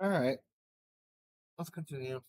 All right, let's continue.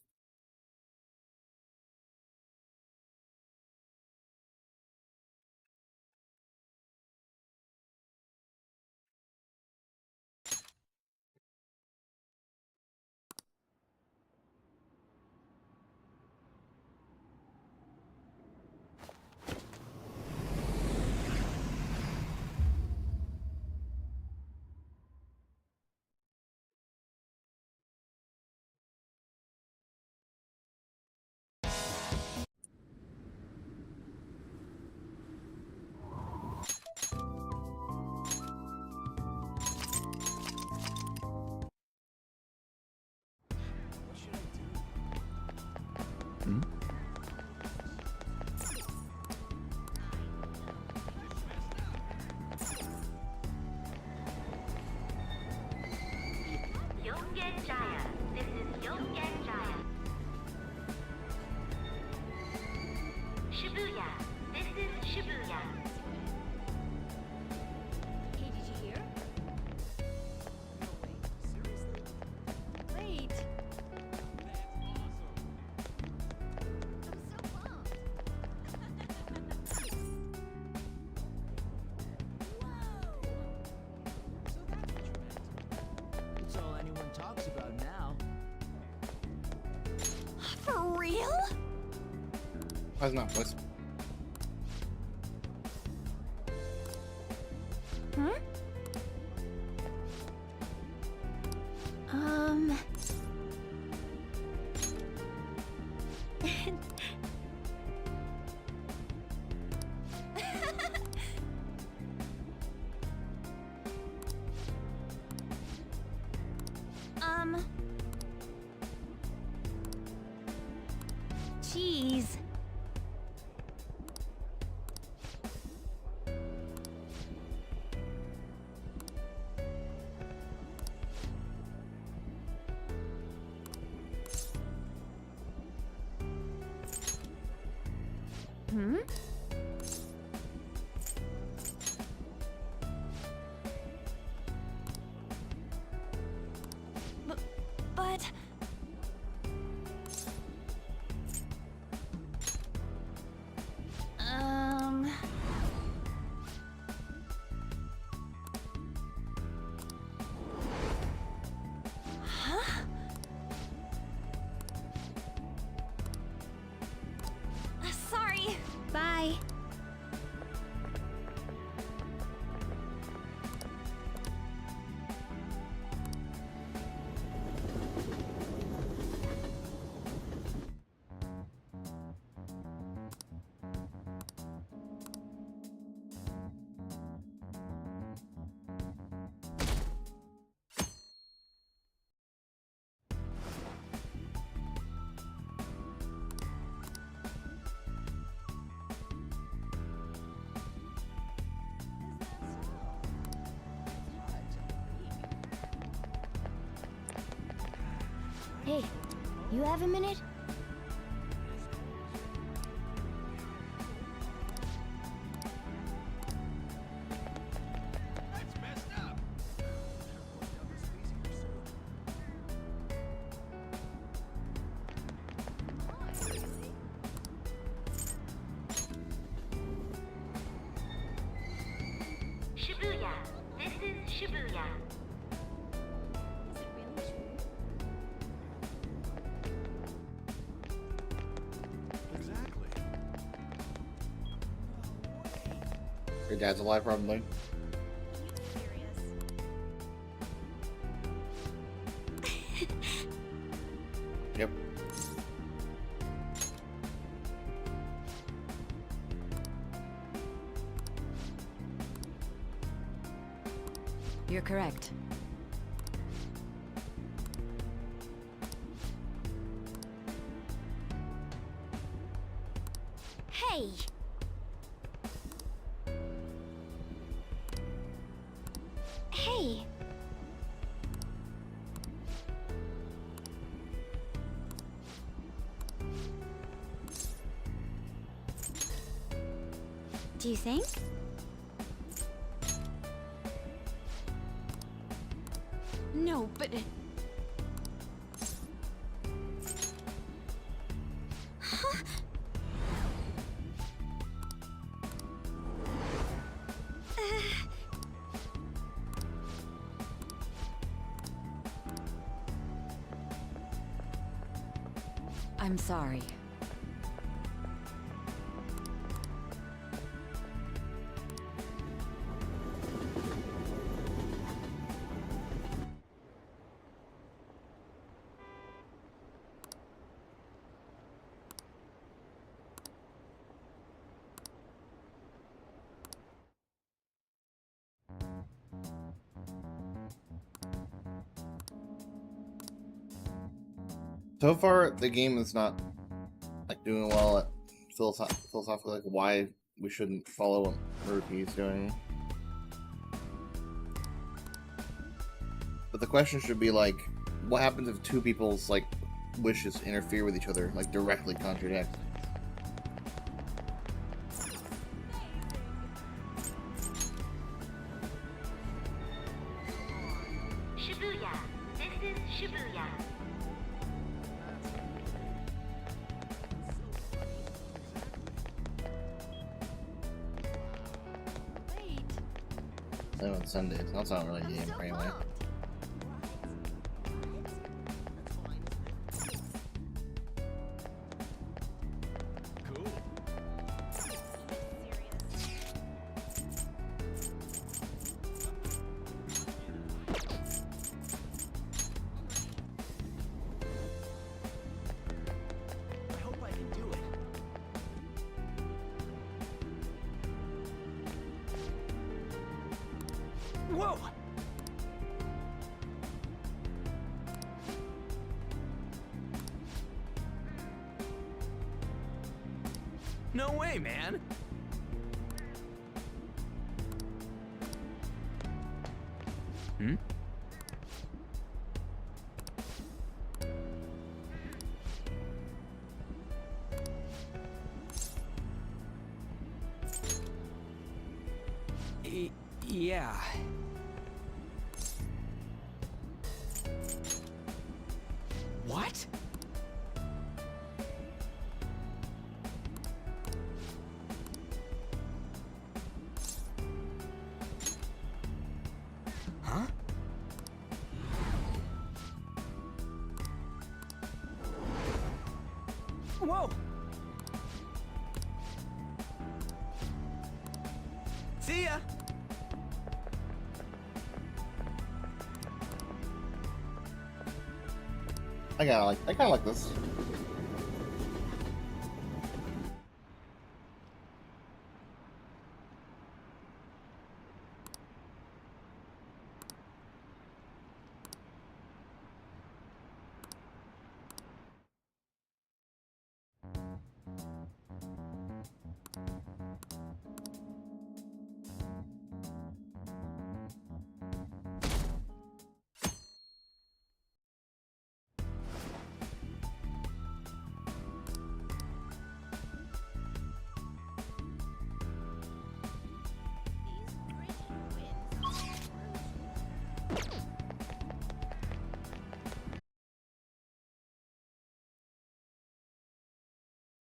Hmm? Jaya. This is Jaya. Shibuya. This is Shibuya. Hey, did you hear? No way. Seriously? Wait. I'm so pumped. Whoa! So that's what you meant. It's all anyone talks about now. For real? How's my voice? Hmm? Um... um... Jeez. Hmm? But... Um... Huh? Sorry. Bye. Hey, you have a minute? That's messed up. Shibuya. This is Shibuya. Is it really true? Exactly. Your dad's alive, probably. Are you serious? Yep. You're correct. Hey! Hey! Do you think? No, but... I'm sorry. So far, the game is not like doing well at philosophically, like why we shouldn't follow what Ruki's doing. But the question should be like, what happens if two people's like wishes interfere with each other, like directly contradict? Shibuya. This is Shibuya. Wait. So on Sundays, that's not really a game for anyway. Cool. I hope I can do it. Whoa! No way, man! Hmm? Yeah. What? Huh? Whoa! See ya! I kind of like this.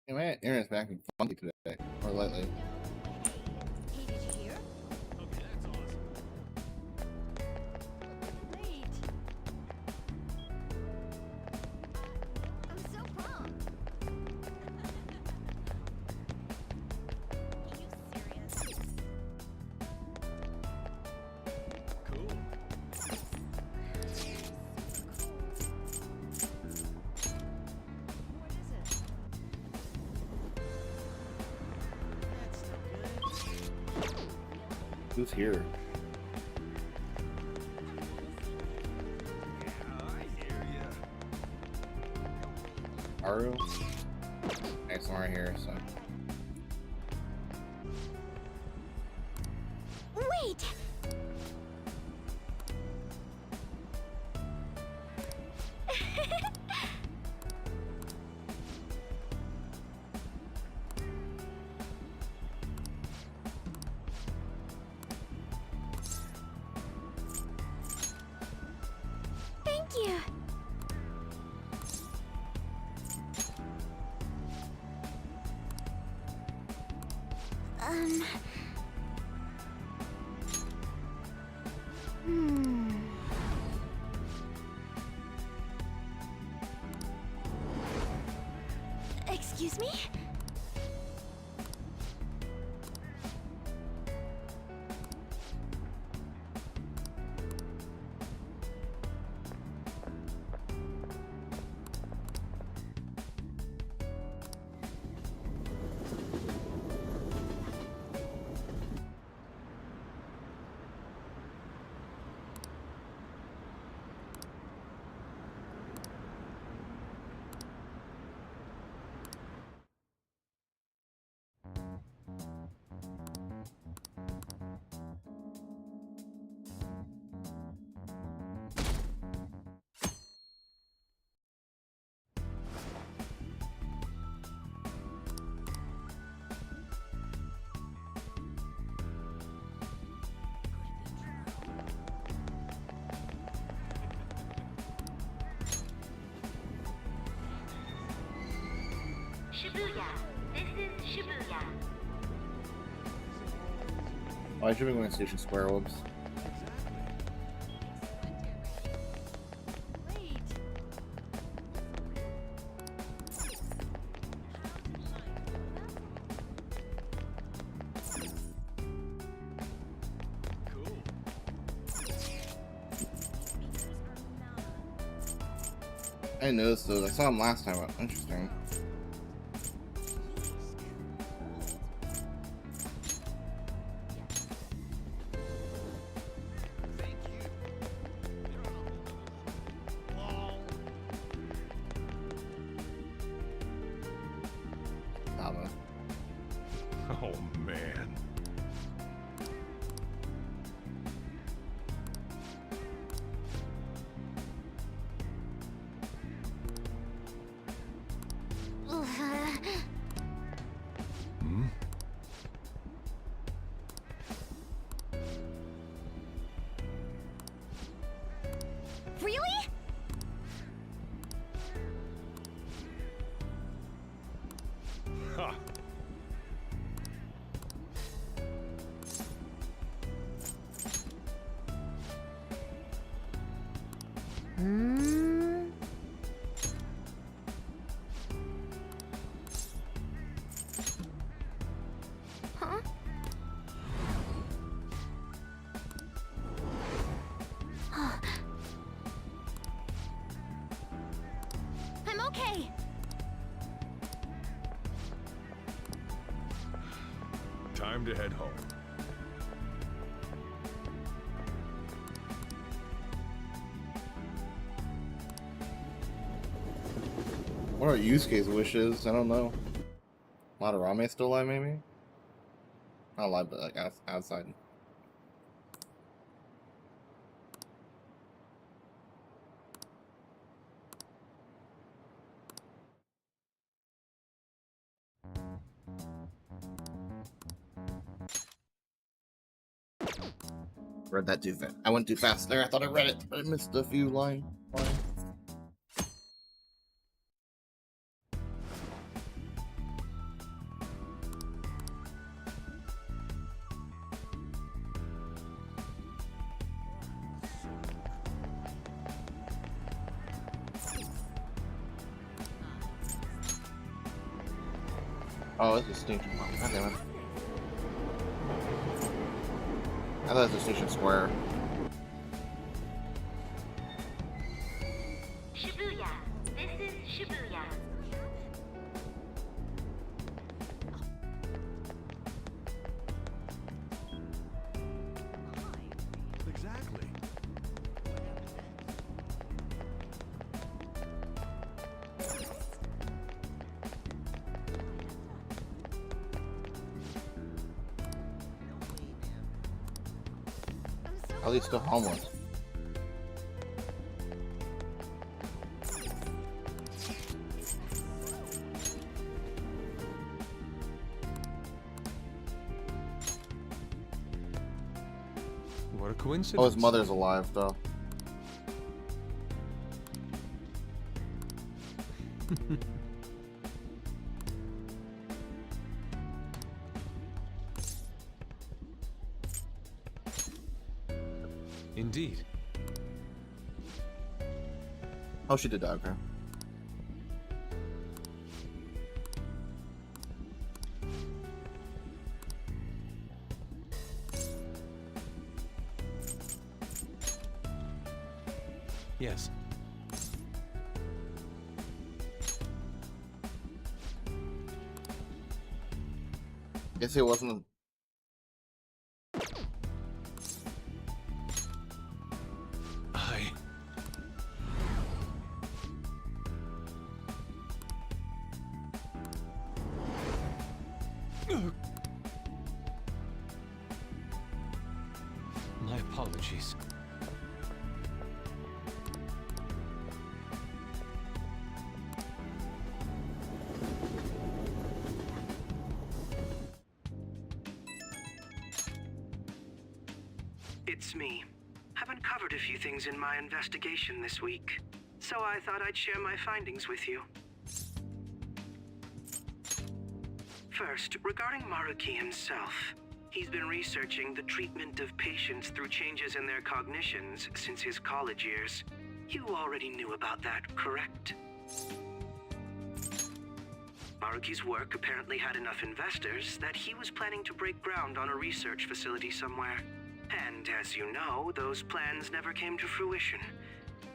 Hey, my internet's been acting funky today, or lately. Hey, did you hear? Okay, that's awesome. Wait. I'm so pumped. Are you serious? Cool. What is it? That's no good. Who's here? Yeah, I hear ya. Aru? Okay, somewhere here, so. Wait! Thank you. Shibuya. This is Shibuya. Oh, I should be going to Station Square. Whoops. Wait. Cool. I didn't notice those. I saw them last time. Interesting. Thank you. Lol. Lava. Oh man. Hmm? Really? Ha. Hmm. Huh? I'm okay. Time to head home. What are Yusuke's wishes? I don't know. Madarame still alive, maybe? Not alive, but like outside. Read that too fast. I went too fast there. I thought I read it, but I missed a few lines. Oh, it's a station. God damn it. I thought it was a Station Square. Shibuya. This is Shibuya. Exactly. At least still homeless. What a coincidence. Oh, his mother's alive, though. Indeed. Oh, she did die, okay. Yes. Guess it wasn't. I... My apologies. It's me. I've uncovered a few things in my investigation this week, so I thought I'd share my findings with you. First, regarding Maruki himself. He's been researching the treatment of patients through changes in their cognitions since his college years. You already knew about that, correct? Maruki's work apparently had enough investors that he was planning to break ground on a research facility somewhere. And as you know, those plans never came to fruition.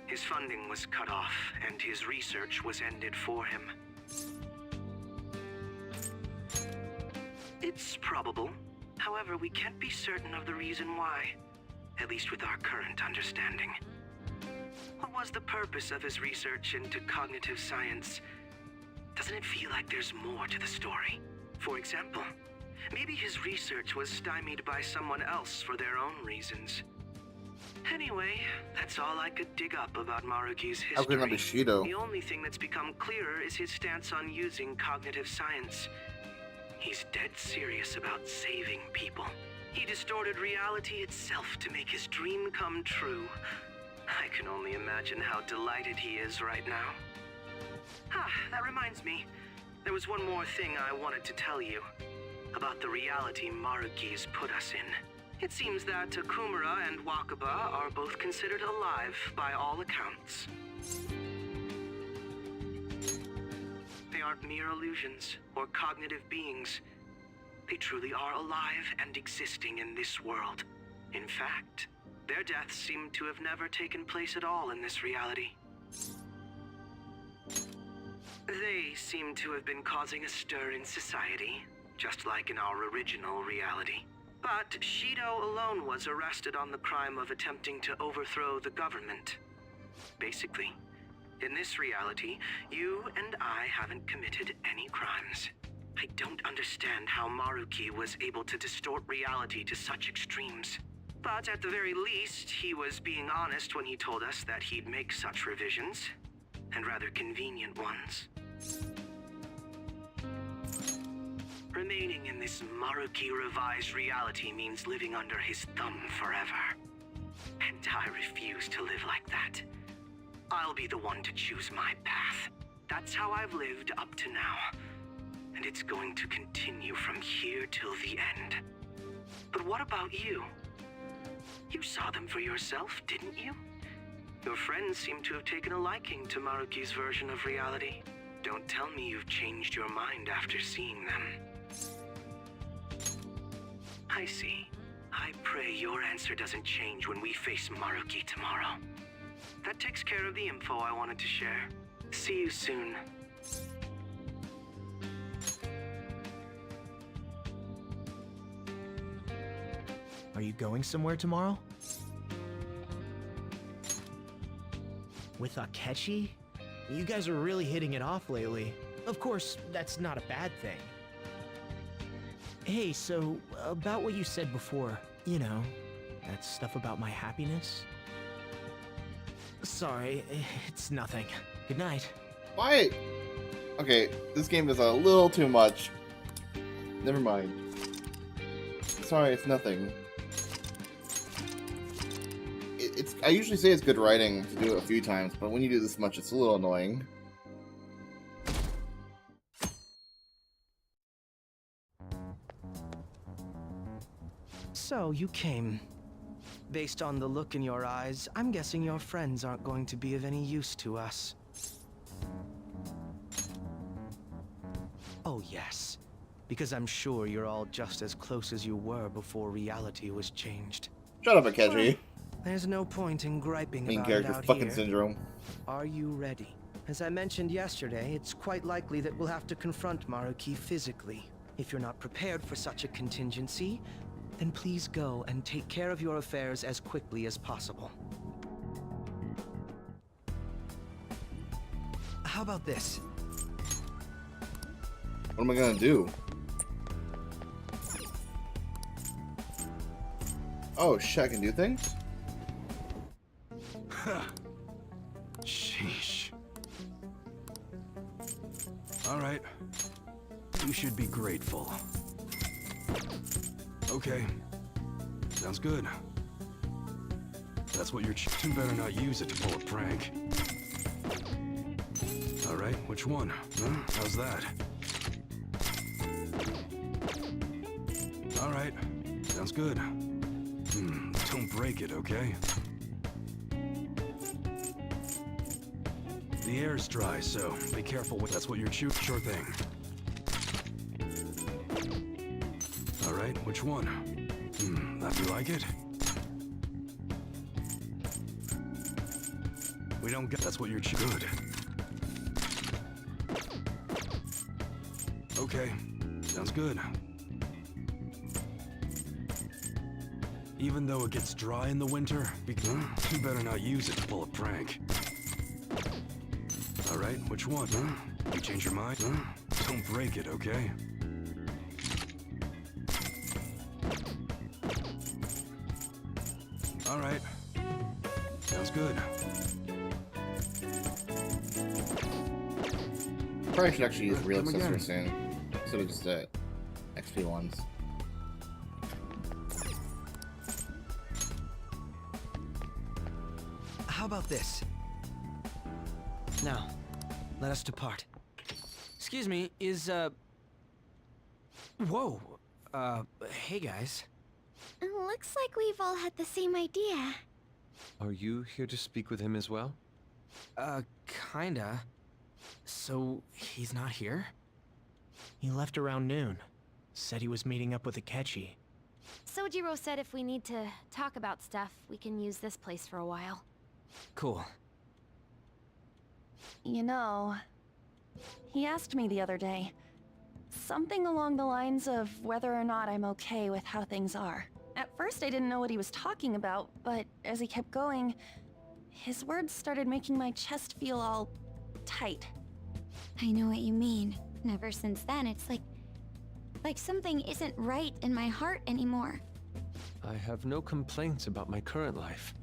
His funding was cut off, and his research was ended for him. It's probable. However, we can't be certain of the reason why, at least with our current understanding. What was the purpose of his research into cognitive science? Doesn't it feel like there's more to the story? For example, maybe his research was stymied by someone else for their own reasons. Anyway, that's all I could dig up about Maruki's history. How could that be Shido? The only thing that's become clearer is his stance on using cognitive science. He's dead serious about saving people. He distorted reality itself to make his dream come true. I can only imagine how delighted he is right now. That reminds me. There was one more thing I wanted to tell you. About the reality Maruki's put us in. It seems that Okumura and Wakaba are both considered alive by all accounts. They aren't mere illusions or cognitive beings. They truly are alive and existing in this world. In fact, their deaths seem to have never taken place at all in this reality. They seem to have been causing a stir in society, just like in our original reality. But Shido alone was arrested on the crime of attempting to overthrow the government. Basically, in this reality, you and I haven't committed any crimes. I don't understand how Maruki was able to distort reality to such extremes. But at the very least, he was being honest when he told us that he'd make such revisions, and rather convenient ones. Remaining in this Maruki revised reality means living under his thumb forever. And I refuse to live like that. I'll be the one to choose my path. That's how I've lived up to now. And it's going to continue from here till the end. But what about you? You saw them for yourself, didn't you? Your friends seem to have taken a liking to Maruki's version of reality. Don't tell me you've changed your mind after seeing them. I see. I pray your answer doesn't change when we face Maruki tomorrow. That takes care of the info I wanted to share. See you soon. Are you going somewhere tomorrow? With Akechi? You guys are really hitting it off lately. Of course, that's not a bad thing. Hey, so, about what you said before, you know, that stuff about my happiness? Sorry, it's nothing. Good night. Why? Okay, this game is a little too much. Never mind. Sorry, it's nothing. I usually say it's good writing to do it a few times, but when you do this much, it's a little annoying. So, you came. Based on the look in your eyes, I'm guessing your friends aren't going to be of any use to us. Oh yes, because I'm sure you're all just as close as you were before reality was changed. Shut up, Akechi. Well, there's no point in griping Main about character it out fucking here. syndrome. Are you ready? As I mentioned yesterday, it's quite likely that we'll have to confront Maruki physically. If you're not prepared for such a contingency, then please go and take care of your affairs as quickly as possible. How about this? What am I gonna do? Oh shit, I can do things? Sheesh. Alright. You should be grateful. Okay. Sounds good. That's what you're you better not use it to pull a prank. Alright, which one? Huh? How's that? All right. Sounds good. Don't break it, okay? The air's dry, so be careful with that's what you're shooting. Sure thing. All right, which one? That you like it? We don't get that's what you're good. Okay, sounds good. Even though it gets dry in the winter, you better not use it to pull a prank. All right, which one? You change your mind? Don't break it, okay? All right, sounds good. Probably should actually use real Come accessories again. soon. Instead of just XP ones. How about this? Now, let us depart. Excuse me, is, Whoa! Hey guys. Looks like we've all had the same idea. Are you here to speak with him as well? Kinda. So, he's not here? He left around noon. Said he was meeting up with Akechi. Sojiro said if we need to talk about stuff, we can use this place for a while. Cool. You know, he asked me the other day. Something along the lines of whether or not I'm okay with how things are. At first I didn't know what he was talking about, but as he kept going, his words started making my chest feel all tight. I know what you mean. And ever since then, it's like something isn't right in my heart anymore. I have no complaints about my current life.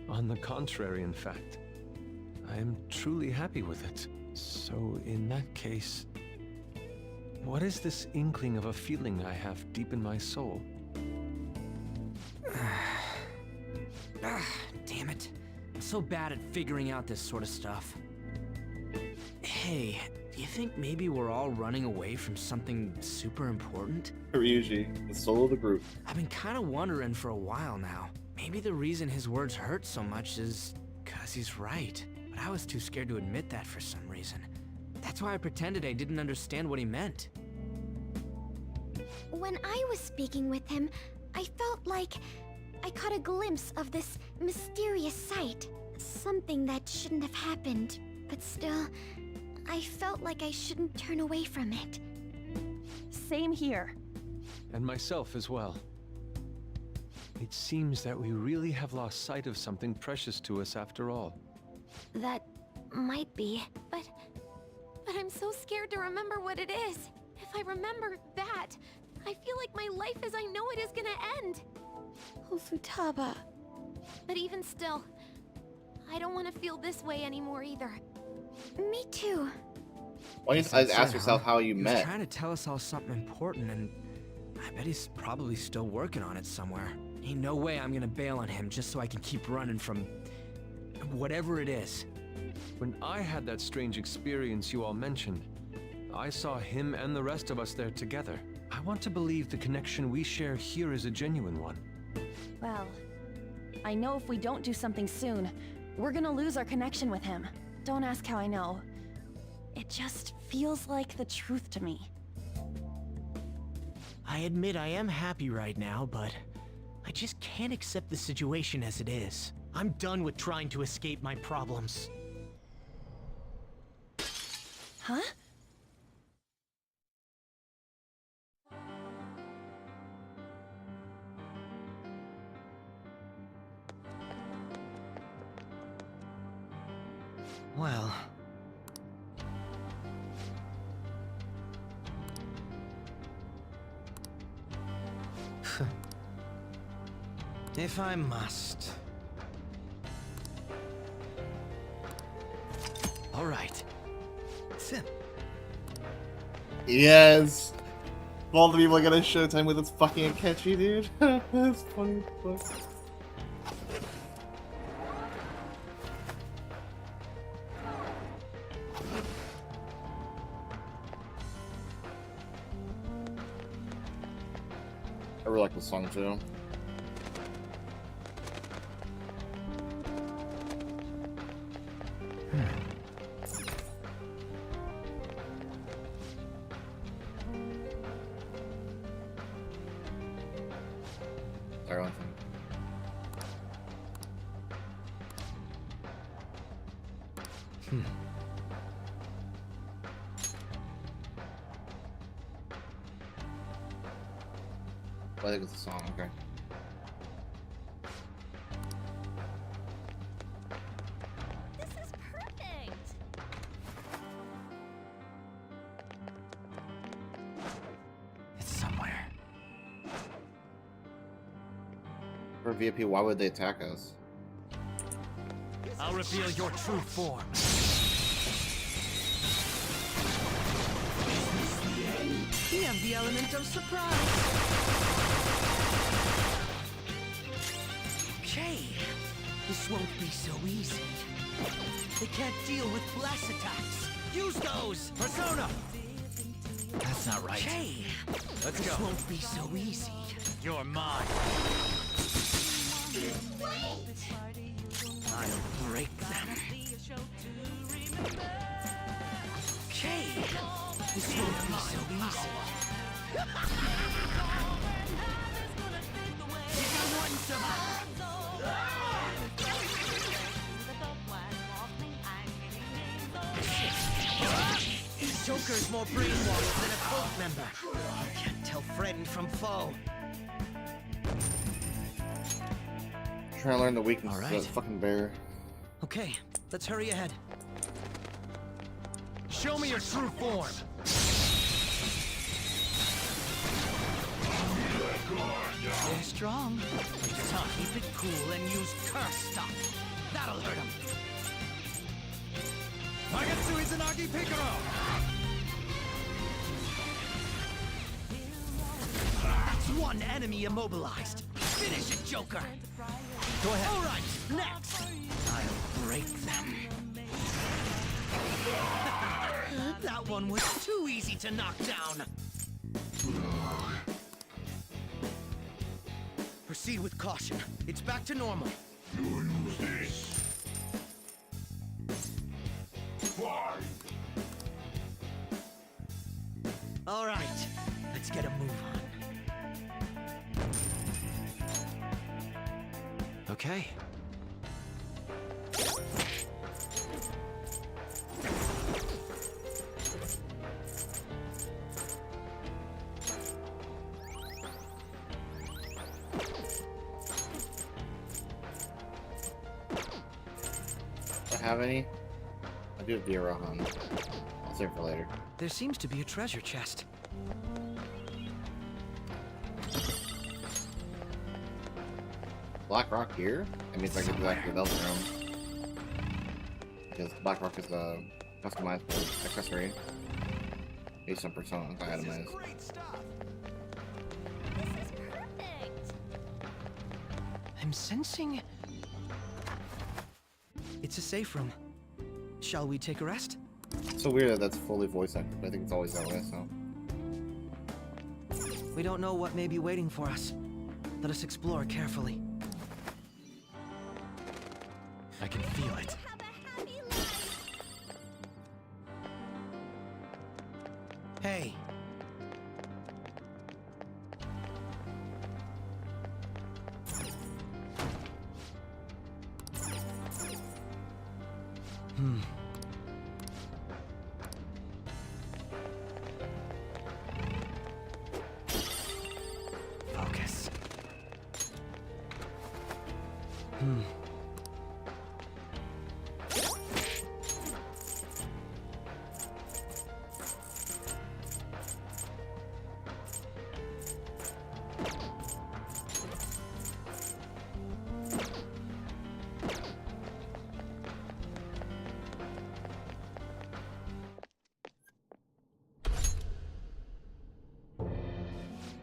On the contrary, in fact. I am truly happy with it. So, in that case, what is this inkling of a feeling I have deep in my soul? Damn it. I'm so bad at figuring out this sort of stuff. Hey, do you think maybe we're all running away from something super important? Ryuji, the soul of the group. I've been kind of wondering for a while now. Maybe the reason his words hurt so much is 'cause he's right. But I was too scared to admit that for some reason. That's why I pretended I didn't understand what he meant. When I was speaking with him, I felt like I caught a glimpse of this mysterious sight. Something that shouldn't have happened, but still, I felt like I shouldn't turn away from it. Same here. And myself as well. It seems that we really have lost sight of something precious to us after all. That might be, but I'm so scared to remember what it is. If I remember that, I feel like my life as I know it is gonna end. Oh, Futaba. But even still, I don't want to feel this way anymore either. Me too. Why don't you ask yourself how you He was met? trying to tell us all something important, and I bet he's probably still working on it somewhere. Ain't no way I'm gonna bail on him just so I can keep running from whatever it is. When I had that strange experience you all mentioned, I saw him and the rest of us there together. I want to believe the connection we share here is a genuine one. Well, I know if we don't do something soon, we're gonna lose our connection with him. Don't ask how I know. It just feels like the truth to me. I admit I am happy right now, but I just can't accept the situation as it is. I'm done with trying to escape my problems. Huh? Well... if I must... Alright. Yes! All the people are gonna Showtime with this fucking Akechi, dude. That's funny as fuck. song too. Sorry, one thing. I think it's a song, okay. This is perfect. It's somewhere. For VIP, why would they attack us? I'll reveal your true form. We have the element of surprise. Okay, this won't be so easy. They can't deal with blast attacks. Use those! Persona! That's not right. Okay, Let's this go. won't be so easy. You're mine. I'll break them. Okay, this won't be so easy. You got one survivor. Joker's more brainwashed than a cult member. Can't tell friend from foe. Trying to learn the weaknesses All of right. that fucking bear. Okay, let's hurry ahead. Show me your true form. They're strong. Just keep it cool and use curse stuff. That'll hurt him. Magatsu Izanagi Picaro. That's one enemy immobilized. Finish it, Joker. Go ahead. All right, next. I'll break them. That one was too easy to knock down. Proceed with caution. It's back to normal. All right, let's get a move on. Okay. Do I have any? I do have the Arahan. I'll save it for later. There seems to be a treasure chest. Black Rock here? It means I can exactly the room. Because Black Rock is a customizable accessory. Based on personas I itemized. Great stuff. This is perfect. I'm sensing... It's a safe room. Shall we take a rest? It's so weird that that's fully voice acted, but I think it's always that way, so. We don't know what may be waiting for us. Let us explore carefully. I can feel it. Have a happy life. Hey. Focus.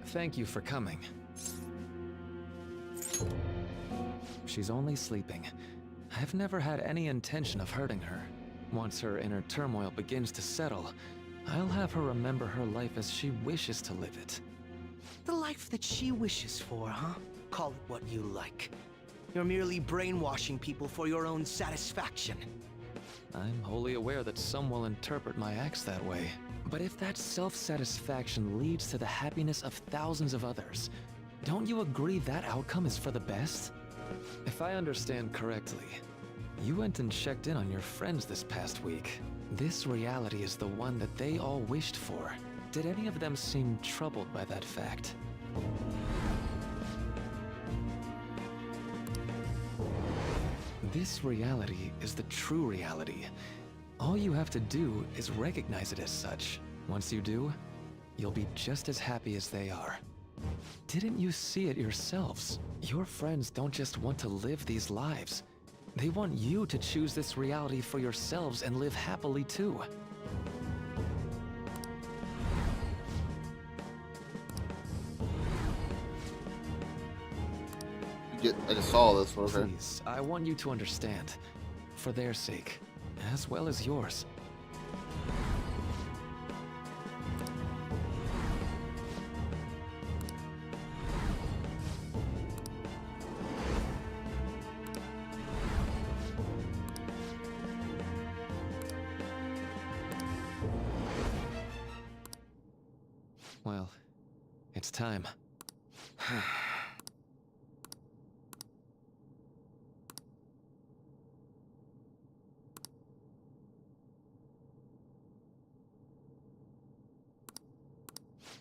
Thank you for coming. She's only sleeping. I've never had any intention of hurting her. Once her inner turmoil begins to settle, I'll have her remember her life as she wishes to live it. The life that she wishes for, huh? Call it what you like. You're merely brainwashing people for your own satisfaction. I'm wholly aware that some will interpret my acts that way. But if that self-satisfaction leads to the happiness of thousands of others, don't you agree that outcome is for the best? If I understand correctly, you went and checked in on your friends this past week. This reality is the one that they all wished for. Did any of them seem troubled by that fact? This reality is the true reality. All you have to do is recognize it as such. Once you do, you'll be just as happy as they are. Didn't you see it yourselves? Your friends don't just want to live these lives. They want you to choose this reality for yourselves and live happily too. I just saw this, okay. Please, I want you to understand. For their sake, as well as yours. Well, it's time.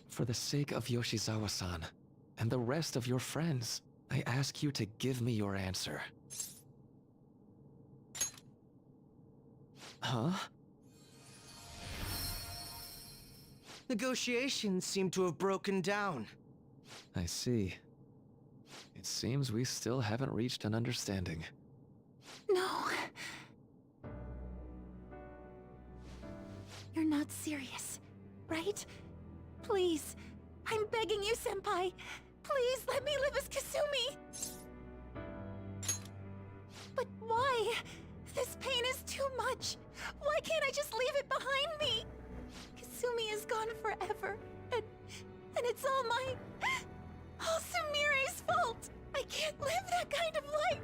For the sake of Yoshizawa-san, and the rest of your friends, I ask you to give me your answer. Huh? Negotiations seem to have broken down. I see. It seems we still haven't reached an understanding. No. You're not serious, right? Please, I'm begging you, Senpai. Please let me live as Kasumi. But why? This pain is too much. Why can't I just leave it behind me? Kasumi is gone forever, and it's all Sumire's fault. I can't live that kind of life.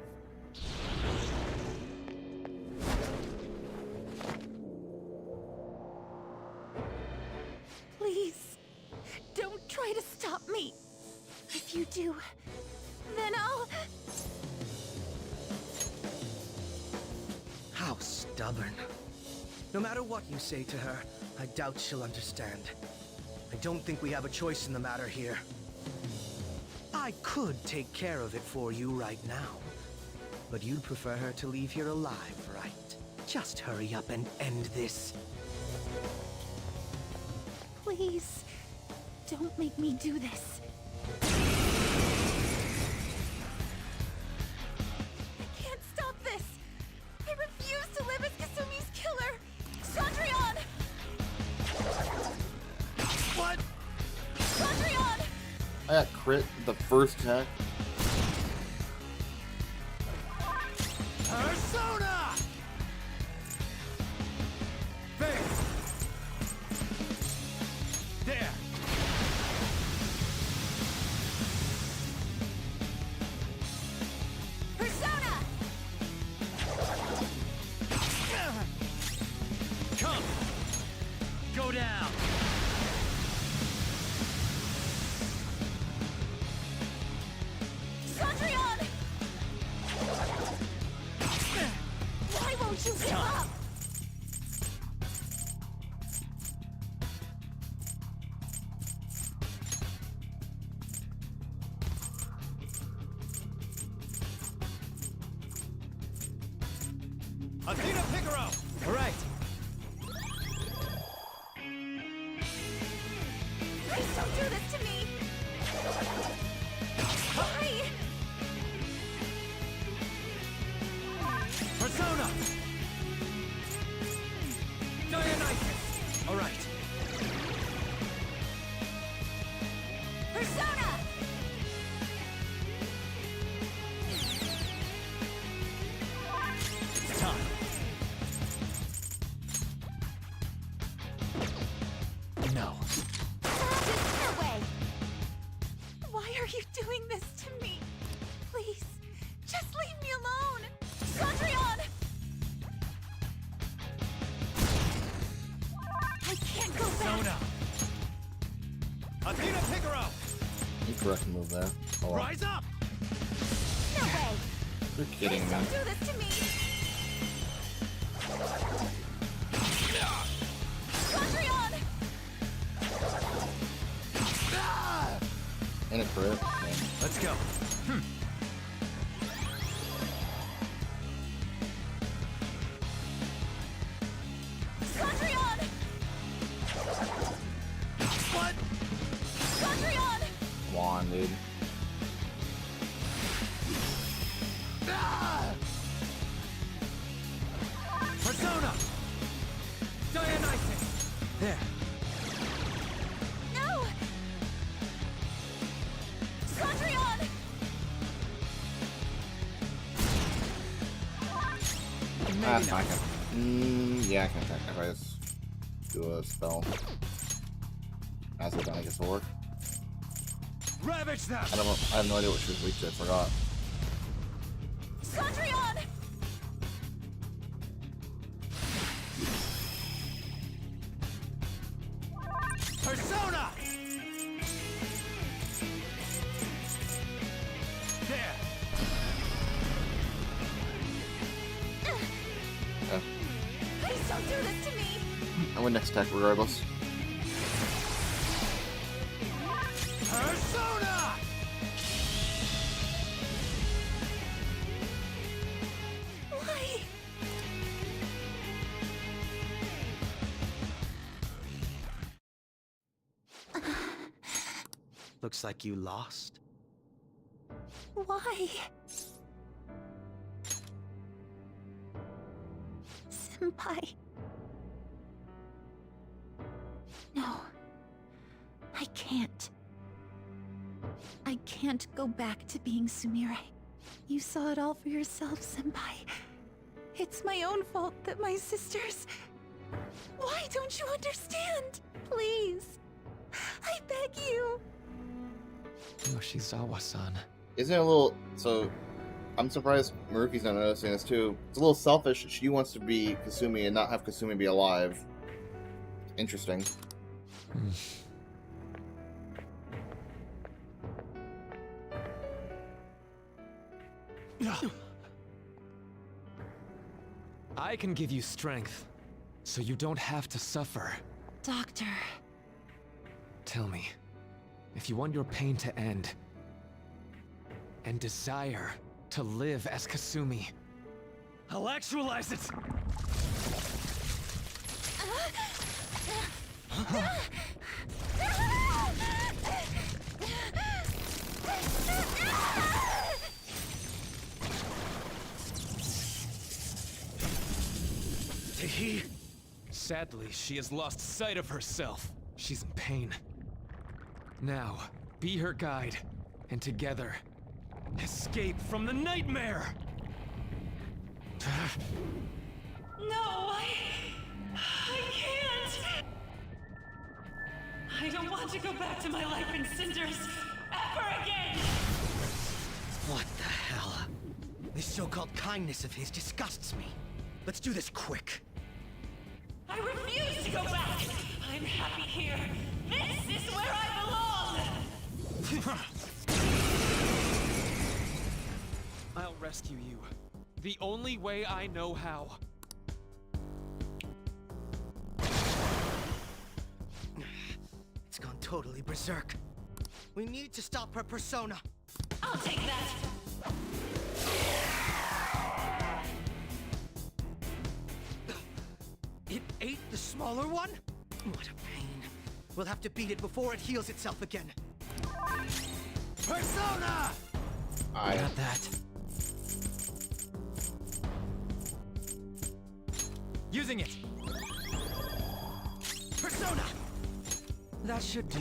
Please, don't try to stop me. If you do, then I'll... How stubborn. No matter what you say to her, I doubt she'll understand. I don't think we have a choice in the matter here. I could take care of it for you right now. But you'd prefer her to leave here alive, right? Just hurry up and end this. Please, don't make me do this. I can't stop this. I refuse to live as Kasumi's killer. Chandrion! What? Chandrion! I got crit the first attack. Persona! Face! There! Persona! Come! Go down! Chandrion! Why won't you give up? Athena Picaro! All right. Please don't do this to me! Why? Persona! Dionysus! All right. Persona! It's time. No. No way! correct move there. Oh, well. Rise up! No way! You're kidding me. Don't do this to me! Condrion! And a crit. Yeah. Let's go. Condrion! What? Condrion! Come on, dude. Persona! Dionysus! There. No! Condrion! That's fine. Yeah, I can attack if I just do a spell. As it done, I guess will work. Ravage them! I have no idea what she was weak to, I forgot. Condrion! Persona! There! Yeah. Please don't do this to me! I win next attack regardless. Persona! Why? Looks like you lost. Why? Senpai. No. I can't. I can't go back to being Sumire. You saw it all for yourself, Senpai. It's my own fault that my sisters... Why don't you understand? Please. I beg you. Yoshizawa-san. Isn't it a little... So, I'm surprised Maruki's not noticing this too. It's a little selfish. She wants to be Kasumi and not have Kasumi be alive. Interesting. I can give you strength, so you don't have to suffer. Doctor. Tell me, if you want your pain to end, and desire to live as Kasumi, I'll actualize it! Tehi? Sadly, she has lost sight of herself. She's in pain. Now, be her guide, and together, escape from the nightmare! No, I can't. I don't want to go back to my life in cinders ever again. What the hell? This so-called kindness of his disgusts me. Let's do this quick. I refuse to go back. I'm happy here. This is where I belong. I'll rescue you. The only way I know how. It's gone totally berserk. We need to stop her persona. I'll take that. It ate the smaller one? What a pain. We'll have to beat it before it heals itself again. Persona! Got that. Using it! Persona! That should do.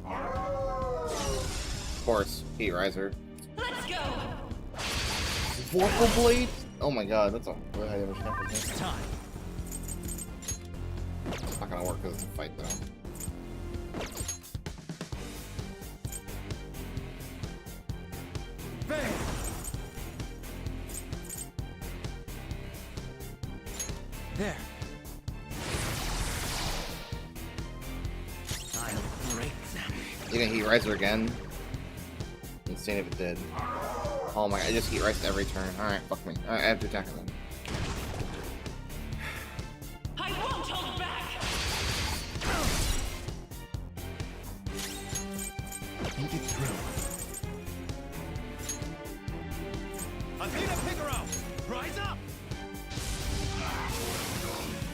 Of course, Heat Riser. Let's go. Vorpal Blade? Oh my god, that's a really high damage number. It's time. It's not gonna work because it's a fight though. Bang! There. I'll You can heat rise her again. Insane if it did. Oh my god, I just heat rise every turn. Alright, fuck me. Alright, I have to attack her then. I won't hold back! Think it through. Athena Figaro! Rise up!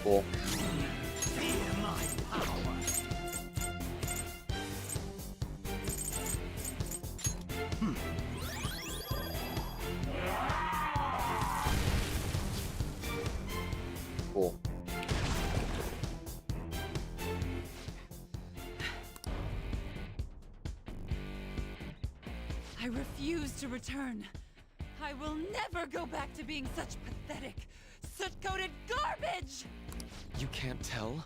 Cool. Feel my power! Cool. I refuse to return. I will never go back to being such pathetic, soot-coated garbage! You can't tell?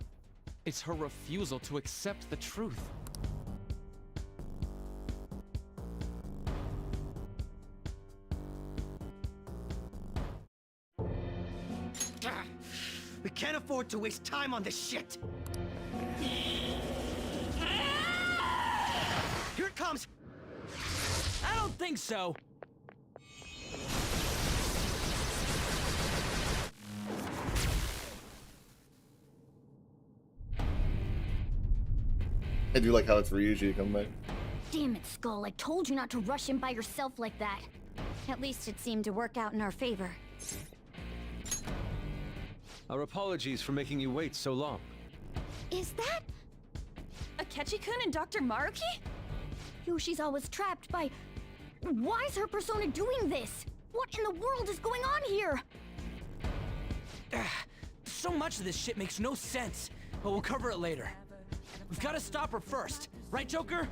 It's her refusal to accept the truth. We can't afford to waste time on this shit! Here it comes! I don't think so. I do like how it's Ryuji to come back. Damn it, Skull. I told you not to rush in by yourself like that. At least it seemed to work out in our favor. Our apologies for making you wait so long. Is that Akechi-kun and Dr. Maruki? Yoshi's always trapped by... Why is her persona doing this? What in the world is going on here? So much of this shit makes no sense, but we'll cover it later. We've got to stop her first, right, Joker?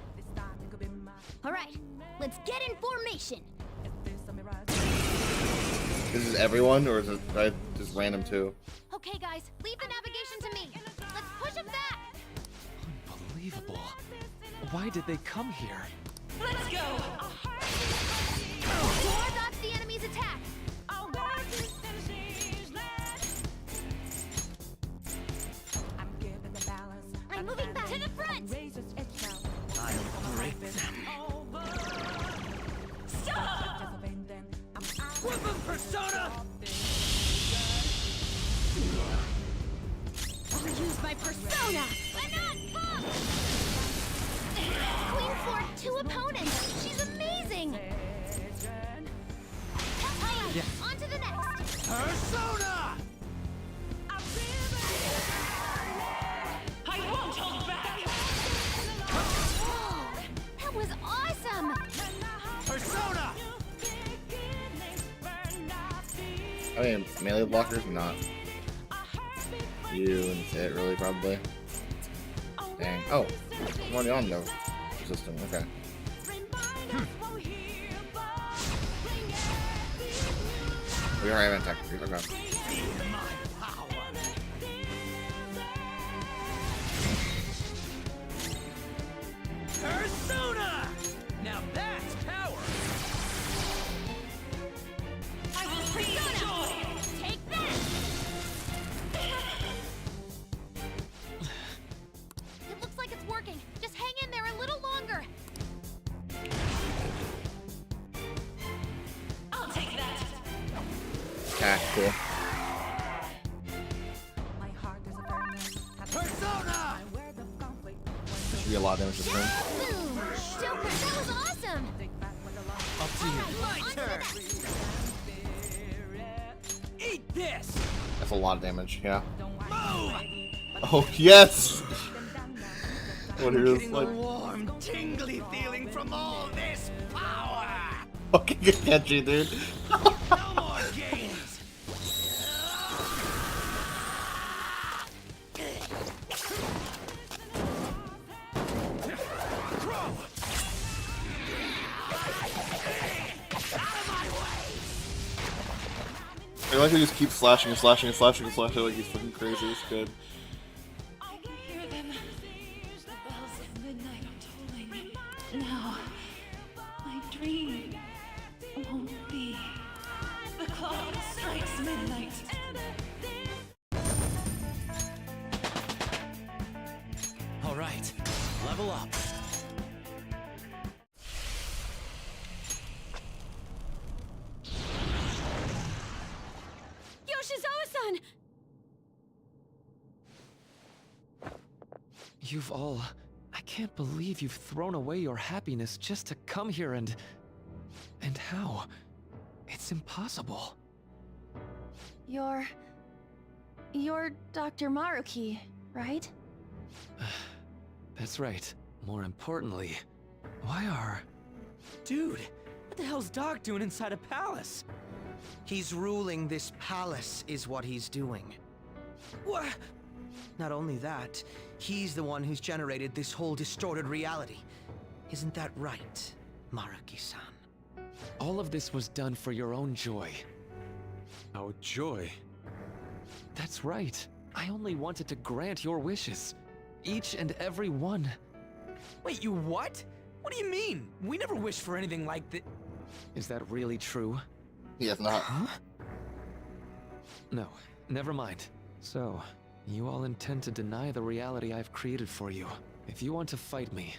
All right, let's get in formation. This is everyone, or is it just random too? Okay, guys, leave the navigation to me. Let's push him back. Unbelievable. Why did they come here? Let's go! Door dodge the enemy's attack. I'm moving back to the front. I'll break them. Stop! Weapon persona! I'll use my persona. Queen floored 2 opponents. She's amazing. Alright, on to the next. Persona! I won't hold back! Whoa, that was awesome. Persona! I mean, melee blockers, not. You and it, really, probably. Dang. Oh, I'm already on the system, okay. We already have attack creep, okay. Persona! Now that's power! I will free joy! Take that. It looks like it's working. Just hang in there a little longer. I'll take that! Ah, cool. Persona! Should be a lot of damage this turn. Boom. Joker, that was awesome. Up to you. My On to the turn! next. Eat this! That's a lot of damage, yeah. Move! Oh, yes! What I'm is getting like a warm, tingly feeling from all this power! fucking Akechi, dude? No more games! I like how he just keeps slashing and slashing and slashing and slashing like he's fucking crazy. It's good. I can hear them. The bells of midnight are tolling. No, my dream won't be. The clock strikes midnight. All right, level up. Yoshizawa-san! You've all... I can't believe you've thrown away your happiness just to come here and... And how? It's impossible. You're Dr. Maruki, right? That's right. More importantly, why are... Dude, what the hell's Doc doing inside a palace? He's ruling this palace, is what he's doing. What? Not only that, he's the one who's generated this whole distorted reality. Isn't that right, Maruki-san? All of this was done for your own joy. Our joy? That's right. I only wanted to grant your wishes. Each and every one. Wait, you what? What do you mean? We never wished for anything like that. Is that really true? He has not. Huh? No, never mind. So, you all intend to deny the reality I've created for you. If you want to fight me,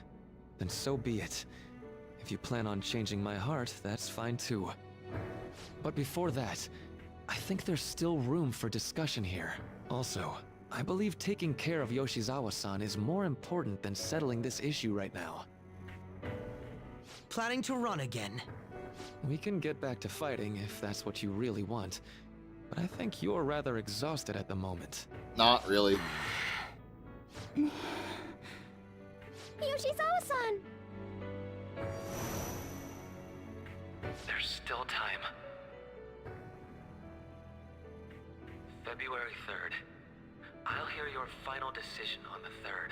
then so be it. If you plan on changing my heart, that's fine too. But before that, I think there's still room for discussion here. Also, I believe taking care of Yoshizawa-san is more important than settling this issue right now. Planning to run again? We can get back to fighting if that's what you really want, but I think you're rather exhausted at the moment. Not really. Yoshizawa-san! There's still time. February 3rd. I'll hear your final decision on the 3rd.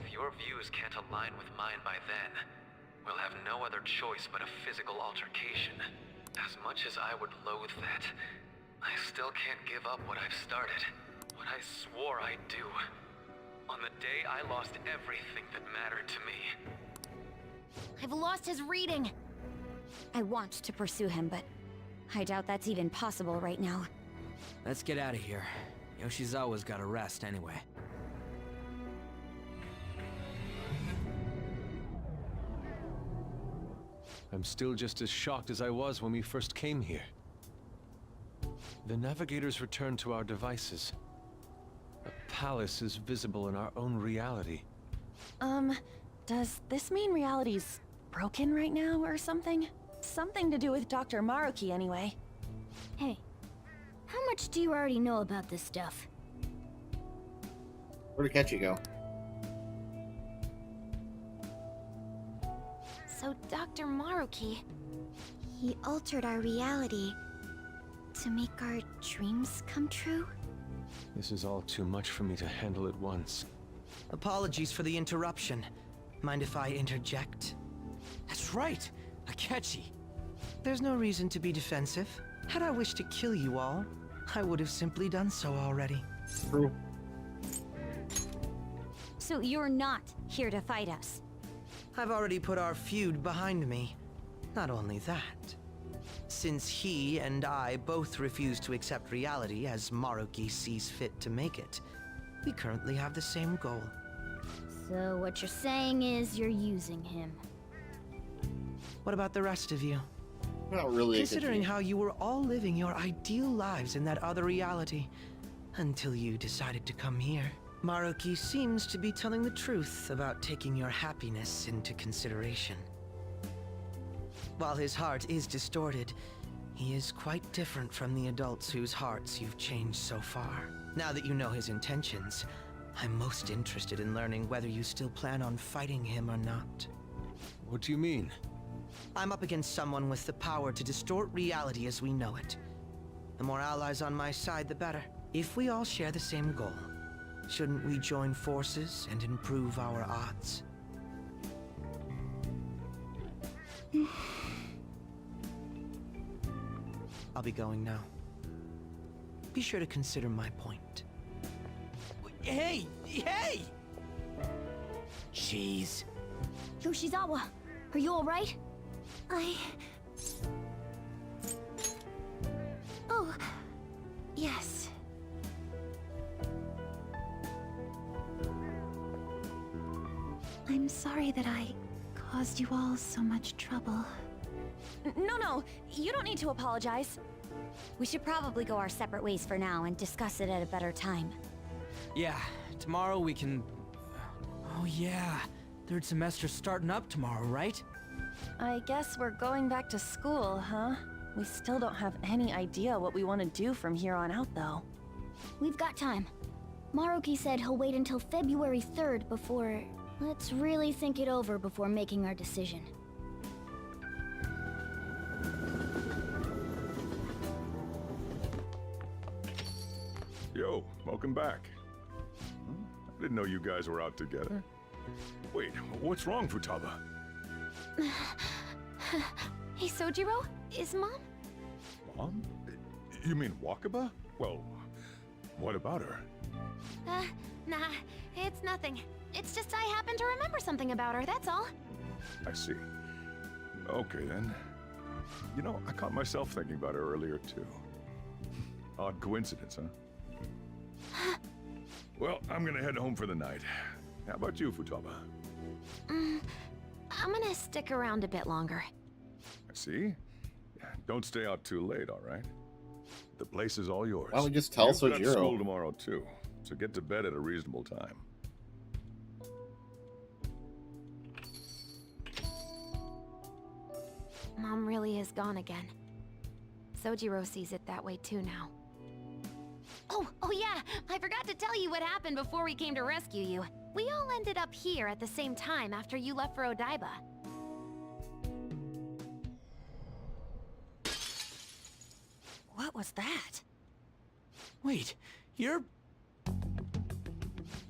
If your views can't align with mine by then, we'll have no other choice but a physical altercation. As much as I would loathe that, I still can't give up what I've started. What I swore I'd do. On the day I lost everything that mattered to me. I've lost his reading. I want to pursue him, but I doubt that's even possible right now. Let's get out of here. Yoshizawa's gotta rest anyway. I'm still just as shocked as I was when we first came here. The navigators returned to our devices. A palace is visible in our own reality. Does this mean reality's broken right now or something? Something to do with Dr. Maruki anyway. Hey, how much do you already know about this stuff? Where'd Ketchy go? So Dr. Maruki... He altered our reality to make our dreams come true? This is all too much for me to handle at once. Apologies for the interruption. Mind if I interject? That's right! Akechi! There's no reason to be defensive. Had I wished to kill you all, I would have simply done so already. True. So you're not here to fight us? I've already put our feud behind me. Not only that, since he and I both refuse to accept reality as Maruki sees fit to make it, we currently have the same goal. So what you're saying is you're using him. What about the rest of you? Not really. Considering how you were all living your ideal lives in that other reality, until you decided to come here. Maruki seems to be telling the truth about taking your happiness into consideration. While his heart is distorted, he is quite different from the adults whose hearts you've changed so far. Now that you know his intentions, I'm most interested in learning whether you still plan on fighting him or not. What do you mean? I'm up against someone with the power to distort reality as we know it. The more allies on my side, the better. If we all share the same goal, shouldn't we join forces and improve our odds? I'll be going now. Be sure to consider my point. Hey! Hey! Jeez. Yoshizawa, are you alright? Oh, yes. I'm sorry that I caused you all so much trouble. No, you don't need to apologize. We should probably go our separate ways for now and discuss it at a better time. Yeah, tomorrow we can... Oh yeah, third semester's starting up tomorrow, right? I guess we're going back to school, huh? We still don't have any idea what we want to do from here on out, though. We've got time. Maruki said he'll wait until February 3rd before... Let's really think it over before making our decision. Yo, welcome back. I didn't know you guys were out together. Wait, what's wrong, Futaba? Hey, Sojiro, is Mom? Mom? You mean Wakaba? Well, what about her? Nah, it's nothing. It's just I happen to remember something about her, that's all. I see. Okay, then. You know, I caught myself thinking about her earlier, too. Odd coincidence, huh? Well, I'm gonna head home for the night. How about you, Futaba? I'm gonna stick around a bit longer. I see. Don't stay out too late, all right? The place is all yours. Why don't we just tell You've got Sojiro? school tomorrow, too, so get to bed at a reasonable time. Mom really is gone again. Sojiro sees it that way too now. Oh yeah, I forgot to tell you what happened before we came to rescue you. We all ended up here at the same time after you left for Odaiba. What was that? Wait, you're...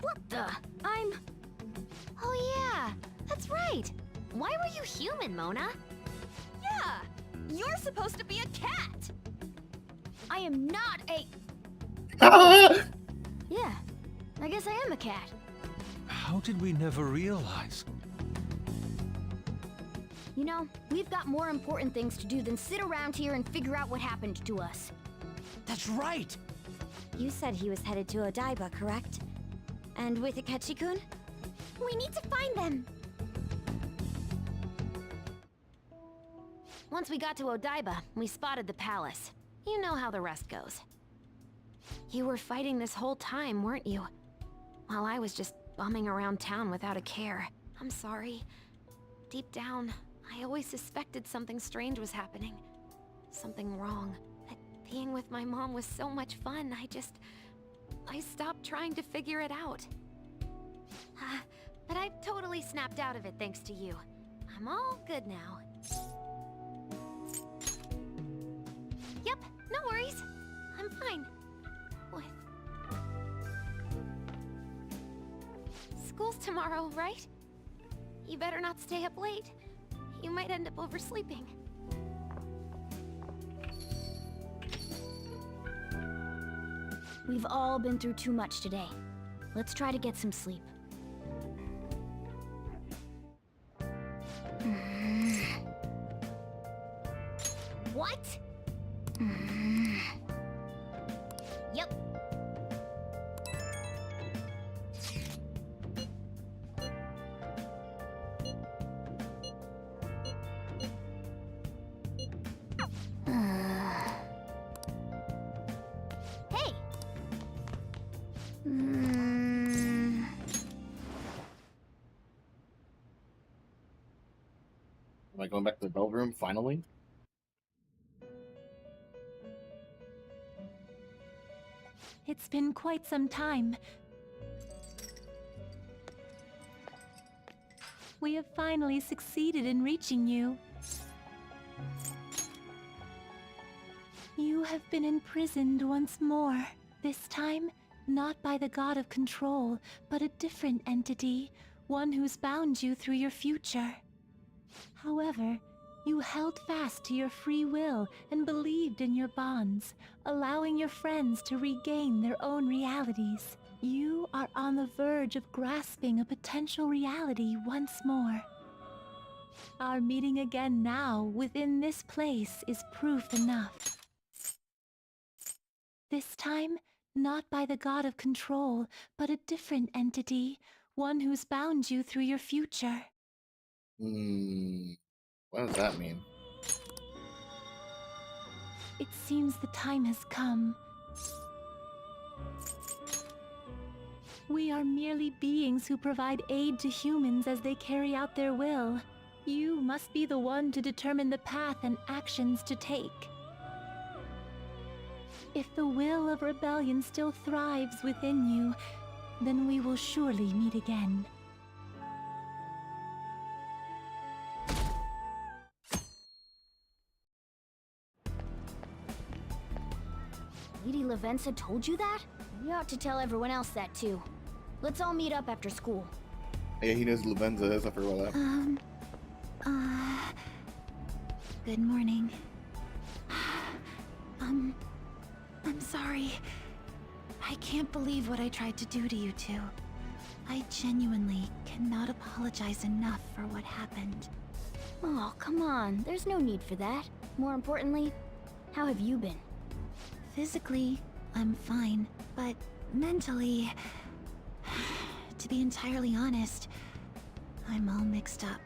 What the? Oh yeah, that's right. Why were you human, Mona? Yeah! You're supposed to be a cat! I am not a... Yeah, I guess I am a cat. How did we never realize? You know, we've got more important things to do than sit around here and figure out what happened to us. That's right! You said he was headed to Odaiba, correct? And with Akechi-kun? We need to find them! Once we got to Odaiba, we spotted the palace. You know how the rest goes. You were fighting this whole time, weren't you? While I was just bumming around town without a care. I'm sorry. Deep down, I always suspected something strange was happening. Something wrong. That being with my mom was so much fun, I stopped trying to figure it out. But I've totally snapped out of it thanks to you. I'm all good now. Yep, no worries. I'm fine. With... School's tomorrow, right? You better not stay up late. You might end up oversleeping. We've all been through too much today. Let's try to get some sleep. What? Yep. Hey! Am I going back to the bell room finally? It's been quite some time. We have finally succeeded in reaching you. You have been imprisoned once more. This time, not by the god of control, but a different entity, one who's bound you through your future. However, you held fast to your free will and believed in your bonds, allowing your friends to regain their own realities. You are on the verge of grasping a potential reality once more. Our meeting again now within this place is proof enough. This time, not by the god of control, but a different entity, one who's bound you through your future. What does that mean? It seems the time has come. We are merely beings who provide aid to humans as they carry out their will. You must be the one to determine the path and actions to take. If the will of rebellion still thrives within you, then we will surely meet again. Lady Lavenza told you that? You ought to tell everyone else that too. Let's all meet up after school. Yeah, he knows Lavenza is. I forgot about that. Good morning. I'm sorry. I can't believe what I tried to do to you two. I genuinely cannot apologize enough for what happened. Oh, come on. There's no need for that. More importantly, how have you been? Physically, I'm fine, but mentally, to be entirely honest, I'm all mixed up.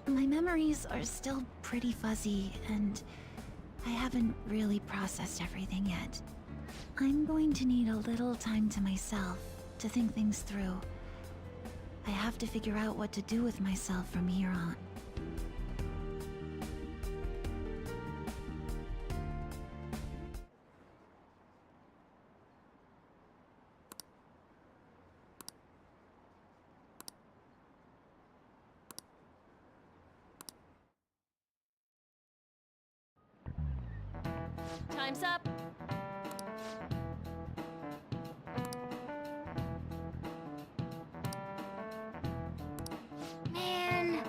My memories are still pretty fuzzy, and I haven't really processed everything yet. I'm going to need a little time to myself to think things through. I have to figure out what to do with myself from here on. Time's up. Man.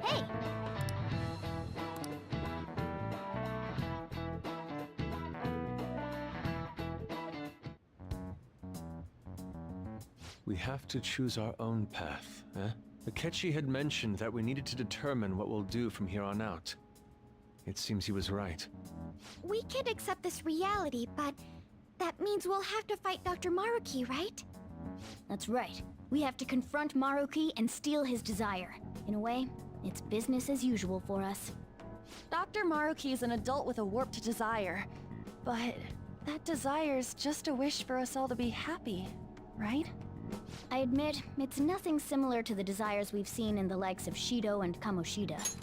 Hey! We have to choose our own path, eh? Akechi had mentioned that we needed to determine what we'll do from here on out. It seems he was right. We can accept this reality, but that means we'll have to fight Dr. Maruki, right? That's right. We have to confront Maruki and steal his desire. In a way, it's business as usual for us. Dr. Maruki is an adult with a warped desire. But that desire's just a wish for us all to be happy, right? I admit, it's nothing similar to the desires we've seen in the likes of Shido and Kamoshida.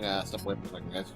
Yeah, step away for a second, guys.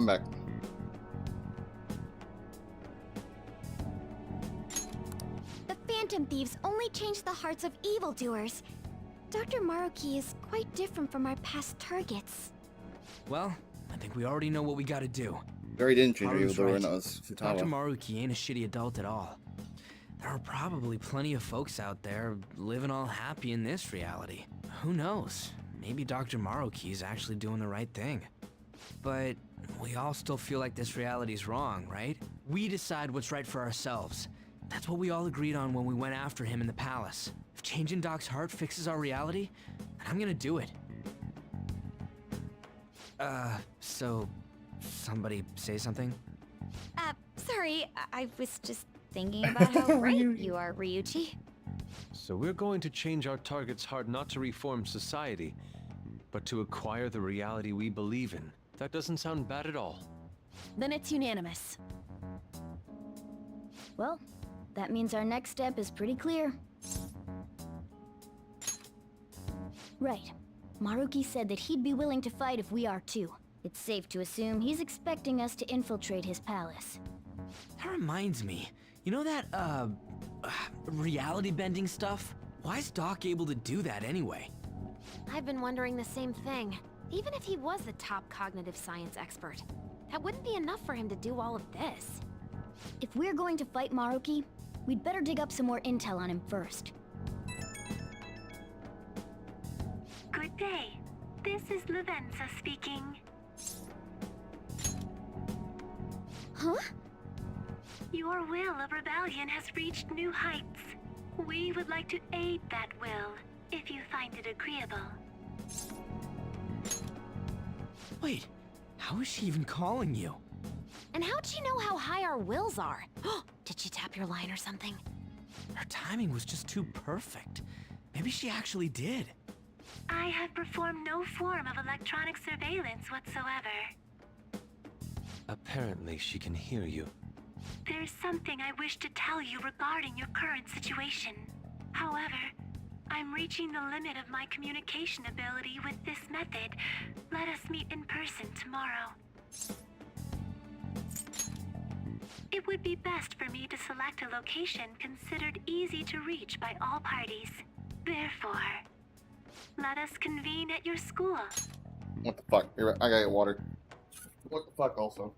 I'm back. The Phantom Thieves only change the hearts of evildoers. Dr. Maruki is quite different from our past targets. Well, I think we already know what we gotta do. Very didn't change Haru's the door, right. and that was Dr. Futaba. Maruki ain't a shitty adult at all. There are probably plenty of folks out there living all happy in this reality. Who knows? Maybe Dr. Maruki's actually doing the right thing. But we all still feel like this reality's wrong, right? We decide what's right for ourselves. That's what we all agreed on when we went after him in the palace. If changing Doc's heart fixes our reality, then I'm gonna do it. So somebody say something? Sorry, I was just thinking about how right you are, Ryuji. So we're going to change our target's heart not to reform society, but to acquire the reality we believe in. That doesn't sound bad at all. Then it's unanimous. Well, that means our next step is pretty clear. Right. Maruki said that he'd be willing to fight if we are too. It's safe to assume he's expecting us to infiltrate his palace. That reminds me. You know that, reality bending stuff? Why's Doc able to do that anyway? I've been wondering the same thing. Even if he was the top cognitive science expert, that wouldn't be enough for him to do all of this. If we're going to fight Maruki, we'd better dig up some more intel on him first. Good day. This is Lavenza speaking. Huh? Your will of rebellion has reached new heights. We would like to aid that will, if you find it agreeable. Wait, how is she even calling you? And how'd she know how high our wills are? Did she tap your line or something? Her timing was just too perfect. Maybe she actually did. I have performed no form of electronic surveillance whatsoever. Apparently she can hear you. There's something I wish to tell you regarding your current situation. However, I'm reaching the limit of my communication ability with this method. Let us meet in person tomorrow. It would be best for me to select a location considered easy to reach by all parties. Therefore, let us convene at your school. What the fuck? You're right. I gotta get water. What the fuck also?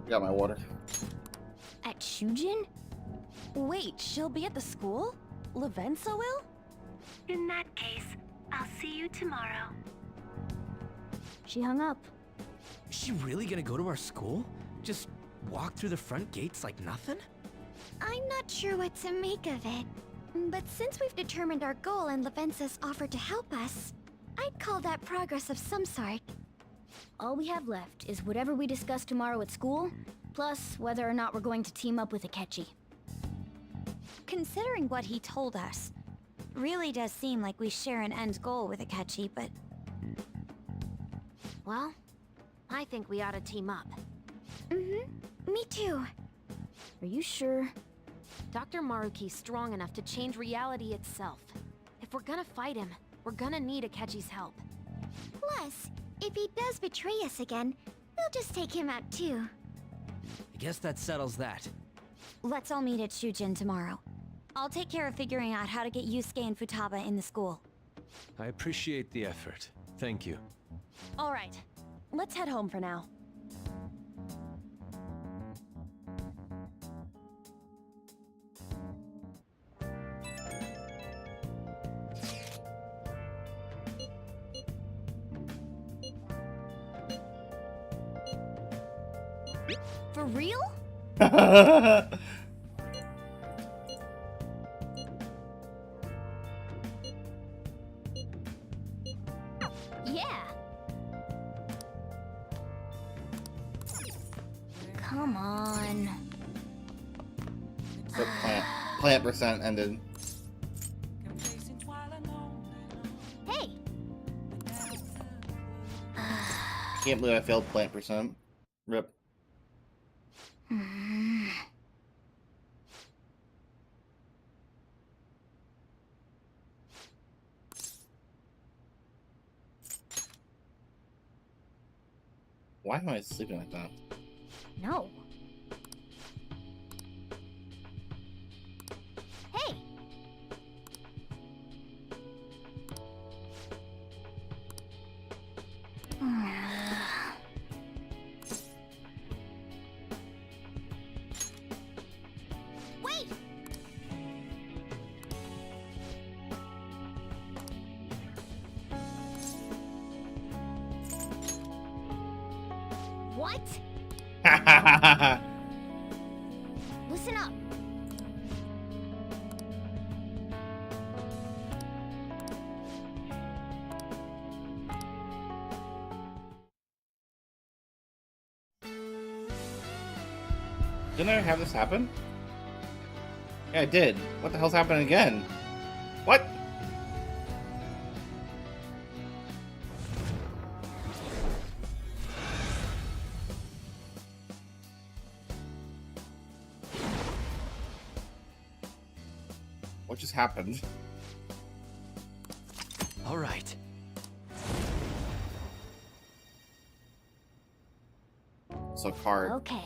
Got my water. At Shujin? Wait, she'll be at the school? Lavenza will? In that case, I'll see you tomorrow. She hung up. Is she really gonna go to our school? Just walk through the front gates like nothing? I'm not sure what to make of it. But since we've determined our goal and Lavenza's offered to help us, I'd call that progress of some sort. All we have left is whatever we discuss tomorrow at school, plus whether or not we're going to team up with Akechi. Considering what he told us, really does seem like we share an end goal with Akechi, but... Well, I think we ought to team up. Me too. Are you sure? Dr. Maruki's strong enough to change reality itself. If we're gonna fight him, we're gonna need Akechi's help. Plus, if he does betray us again, we'll just take him out too. I guess that settles that. Let's all meet at Shujin tomorrow. I'll take care of figuring out how to get Yusuke and Futaba in the school. I appreciate the effort. Thank you. All right, let's head home for now. For real? Come on. So plant percent ended. Hey! Can't believe I failed plant percent. Rip. Why am I sleeping like that? No. Hey! Wait! What? Listen up. Didn't I have this happen? Yeah, I did. What the hell's happening again? What? What just happened? All right. So card. Okay.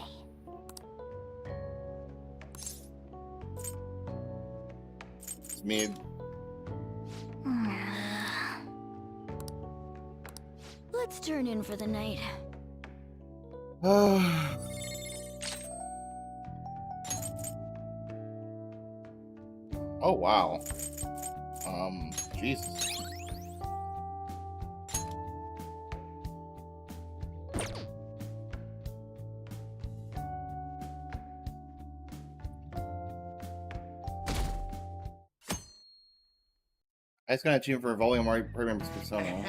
It's me. Let's turn in for the night. Oh wow. Jesus. I just got a tune for a volume premium persona.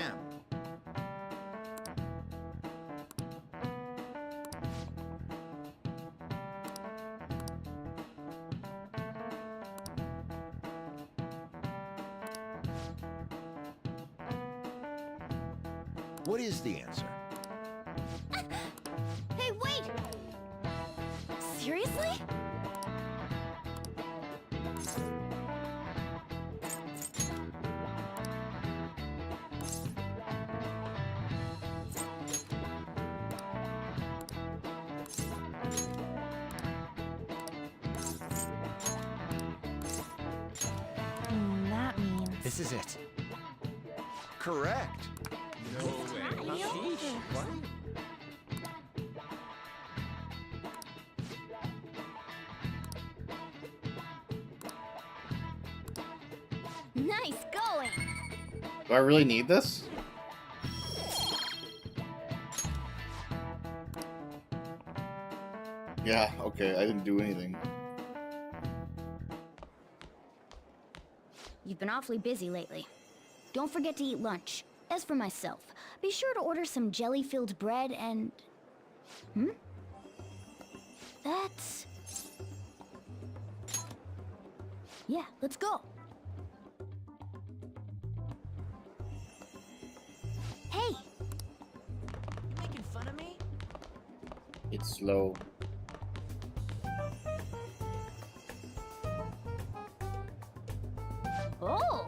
What is the answer? Hey, wait! Seriously? That means... This is it. Correct. No way. What? Nice going! Do I really need this? Yeah, okay, I didn't do anything. You've been awfully busy lately. Don't forget to eat lunch. As for myself, be sure to order some jelly-filled bread and... That's... Yeah, let's go. Hey! You making fun of me? It's slow. Oh!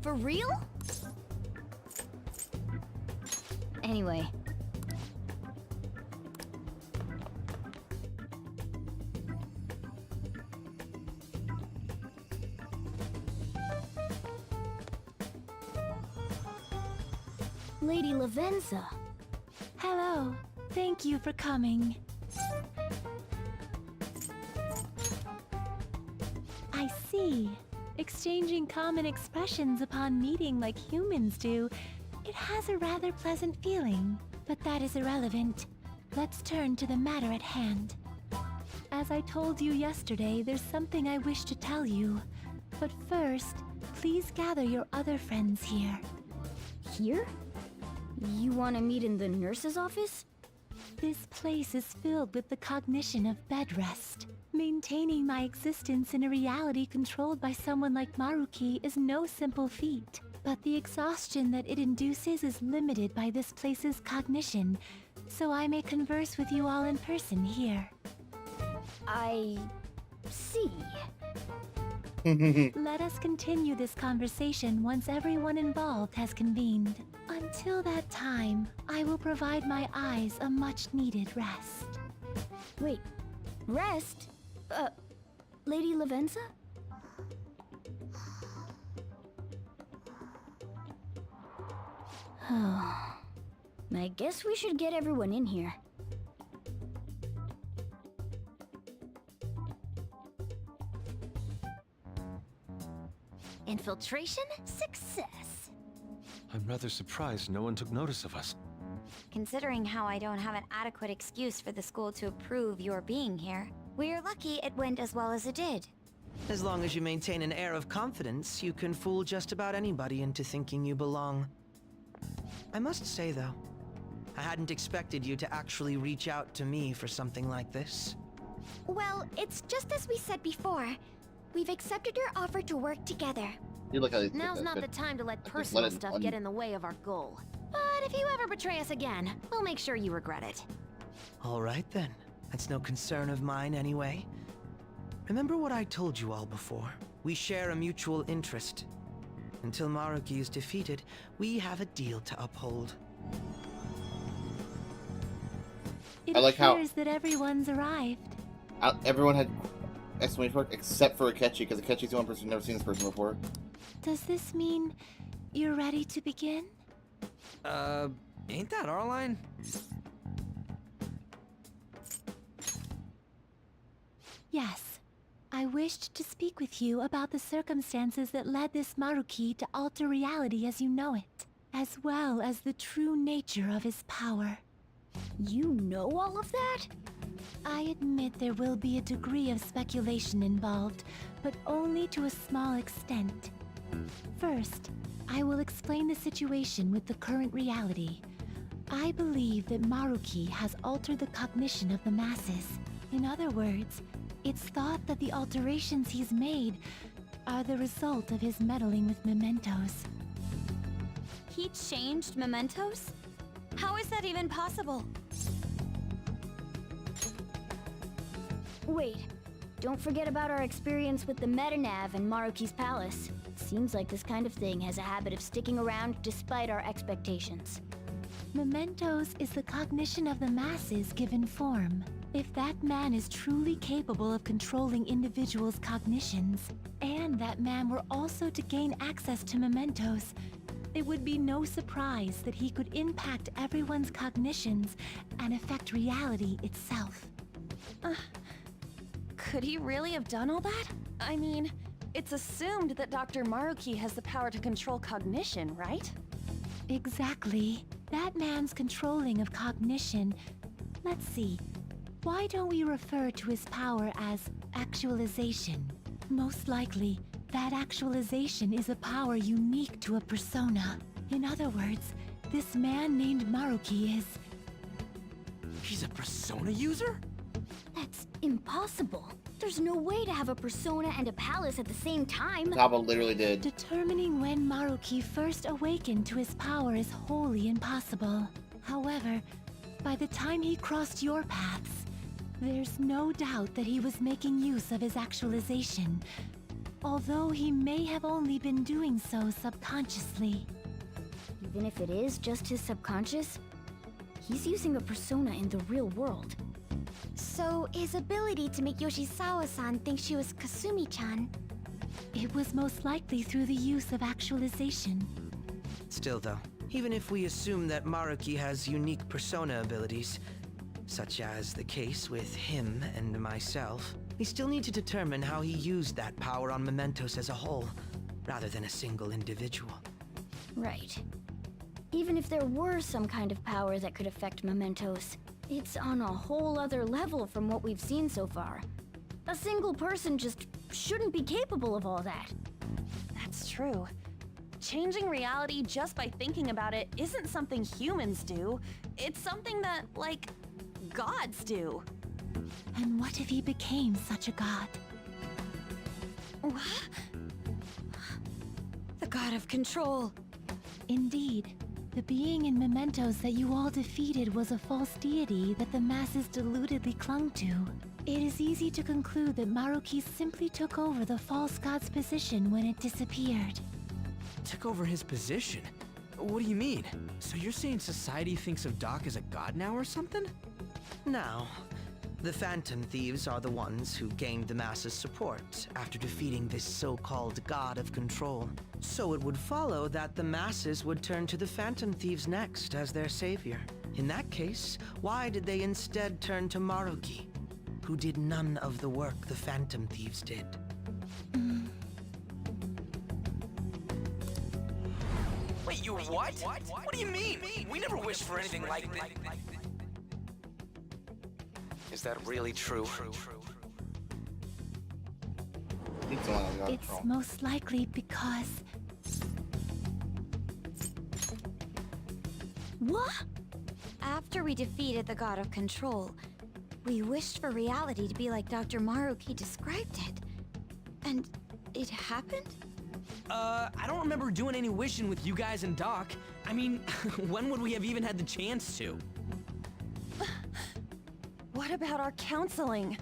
For real? Anyway. Lady Lavenza. Hello. Thank you for coming. I see. Exchanging common expressions upon meeting like humans do, it has a rather pleasant feeling. But that is irrelevant. let's turn to the matter at hand. As I told you yesterday, there's something I wish to tell you. But first, please gather your other friends here. Here? You want to meet in the nurse's office? This place is filled with the cognition of bed rest. Maintaining my existence in a reality controlled by someone like Maruki is no simple feat. But the exhaustion that it induces is limited by this place's cognition, so I may converse with you all in person here. I see. Let us continue this conversation once everyone involved has convened. Until that time, I will provide my eyes a much-needed rest. Wait, rest? Lady Lavenza? I guess we should get everyone in here. Infiltration success. I'm rather surprised no one took notice of us. Considering how I don't have an adequate excuse for the school to approve your being here, we're lucky it went as well as it did. As long as you maintain an air of confidence, you can fool just about anybody into thinking you belong. I must say, though, I hadn't expected you to actually reach out to me for something like this. Well, it's just as we said before. We've accepted your offer to work together. You look at Now's not the time to let personal stuff get in the way of our goal. But if you ever betray us again, we'll make sure you regret it. All right, then. That's no concern of mine, anyway. Remember what I told you all before? We share a mutual interest. Until Maruki is defeated, we have a deal to uphold. It I like how appears that everyone's arrived. everyone had exclamation mark except for Akechi, because Akechi's the one person who's never seen this person before. Does this mean you're ready to begin? Ain't that our line? Yes. I wished to speak with you about the circumstances that led this Maruki to alter reality as you know it, as well as the true nature of his power. You know all of that? I admit there will be a degree of speculation involved, but only to a small extent. First, I will explain the situation with the current reality. I believe that Maruki has altered the cognition of the masses. In other words, it's thought that the alterations he's made are the result of his meddling with mementos. He changed mementos? How is that even possible? Wait, don't forget about our experience with the Metanav and Maruki's palace. Seems like this kind of thing has a habit of sticking around despite our expectations. Mementos is the cognition of the masses given form. If that man is truly capable of controlling individuals' cognitions, and that man were also to gain access to mementos, it would be no surprise that he could impact everyone's cognitions and affect reality itself. Could he really have done all that? I mean, it's assumed that Dr. Maruki has the power to control cognition, right? Exactly. That man's controlling of cognition. Let's see. Why don't we refer to his power as actualization? Most likely, that actualization is a power unique to a persona. In other words, this man named Maruki is... He's a persona user? That's impossible. There's no way to have a persona and a palace at the same time. Taba literally did. Determining when Maruki first awakened to his power is wholly impossible. However, by the time he crossed your paths, there's no doubt that he was making use of his actualization, although he may have only been doing so subconsciously. Even if it is just his subconscious, he's using a persona in the real world. So, his ability to make Yoshizawa-san think she was Kasumi-chan... It was most likely through the use of actualization. Still though, even if we assume that Maruki has unique persona abilities, such as the case with him and myself, we still need to determine how he used that power on mementos as a whole, rather than a single individual. Right. Even if there were some kind of power that could affect mementos, It's on a whole other level from what we've seen so far. A single person just shouldn't be capable of all that. That's true. Changing reality just by thinking about it isn't something humans do. It's something that, like, gods do. And what if he became such a god? What? The god of control. Indeed. The being in Mementos that you all defeated was a false deity that the masses deludedly clung to. It is easy to conclude that Maruki simply took over the false god's position when it disappeared. Took over his position? What do you mean? So you're saying society thinks of Doc as a god now or something? Now, the Phantom Thieves are the ones who gained the masses' support after defeating this so-called god of control. So it would follow that the masses would turn to the Phantom Thieves next as their savior. In that case, why did they instead turn to Maruki, who did none of the work the Phantom Thieves did? Wait, you what? What do you mean? We never wished for anything like this. Is that really true? It's most likely because... What? After we defeated the god of control, we wished for reality to be like Dr. Maruki described it. And it happened? I don't remember doing any wishing with you guys and Doc. I mean, when would we have even had the chance to? What about our counseling?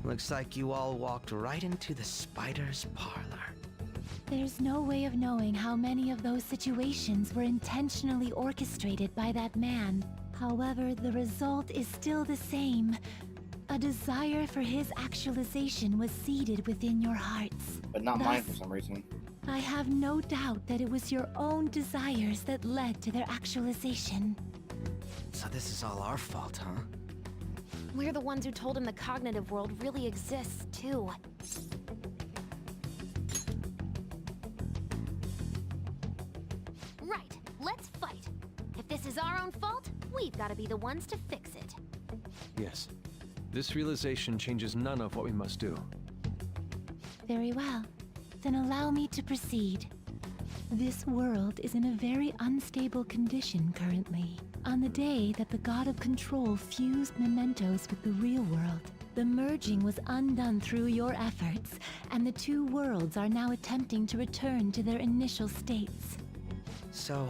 Looks like you all walked right into the spider's parlor. There's no way of knowing how many of those situations were intentionally orchestrated by that man. However, the result is still the same. A desire for his actualization was seeded within your hearts. But not mine for some reason. I have no doubt that it was your own desires that led to their actualization. So this is all our fault, huh? We're the ones who told him the cognitive world really exists, too. Right, let's fight. If this is our own fault, we've got to be the ones to fix it. Yes. This realization changes none of what we must do. Very well. Then allow me to proceed. This world is in a very unstable condition currently. On the day that the God of Control fused Mementos with the real world, the merging was undone through your efforts, and the two worlds are now attempting to return to their initial states. So,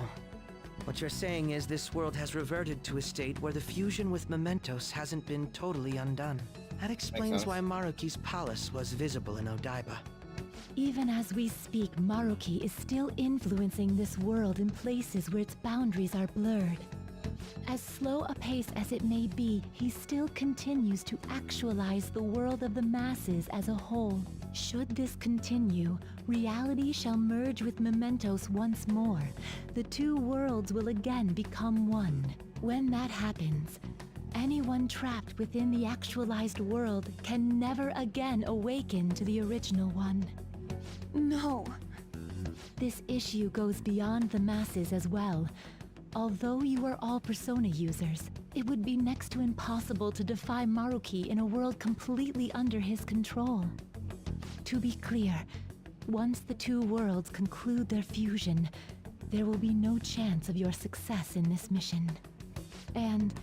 what you're saying is this world has reverted to a state where the fusion with Mementos hasn't been totally undone. That explains why Maruki's palace was visible in Odaiba. Even as we speak, Maruki is still influencing this world in places where its boundaries are blurred. As slow a pace as it may be, he still continues to actualize the world of the masses as a whole. Should this continue, reality shall merge with Mementos once more. The two worlds will again become one. When that happens, anyone trapped within the actualized world can never again awaken to the original one. No. This issue goes beyond the masses as well. Although you are all Persona users, it would be next to impossible to defy Maruki in a world completely under his control. To be clear, once the two worlds conclude their fusion, there will be no chance of your success in this mission. And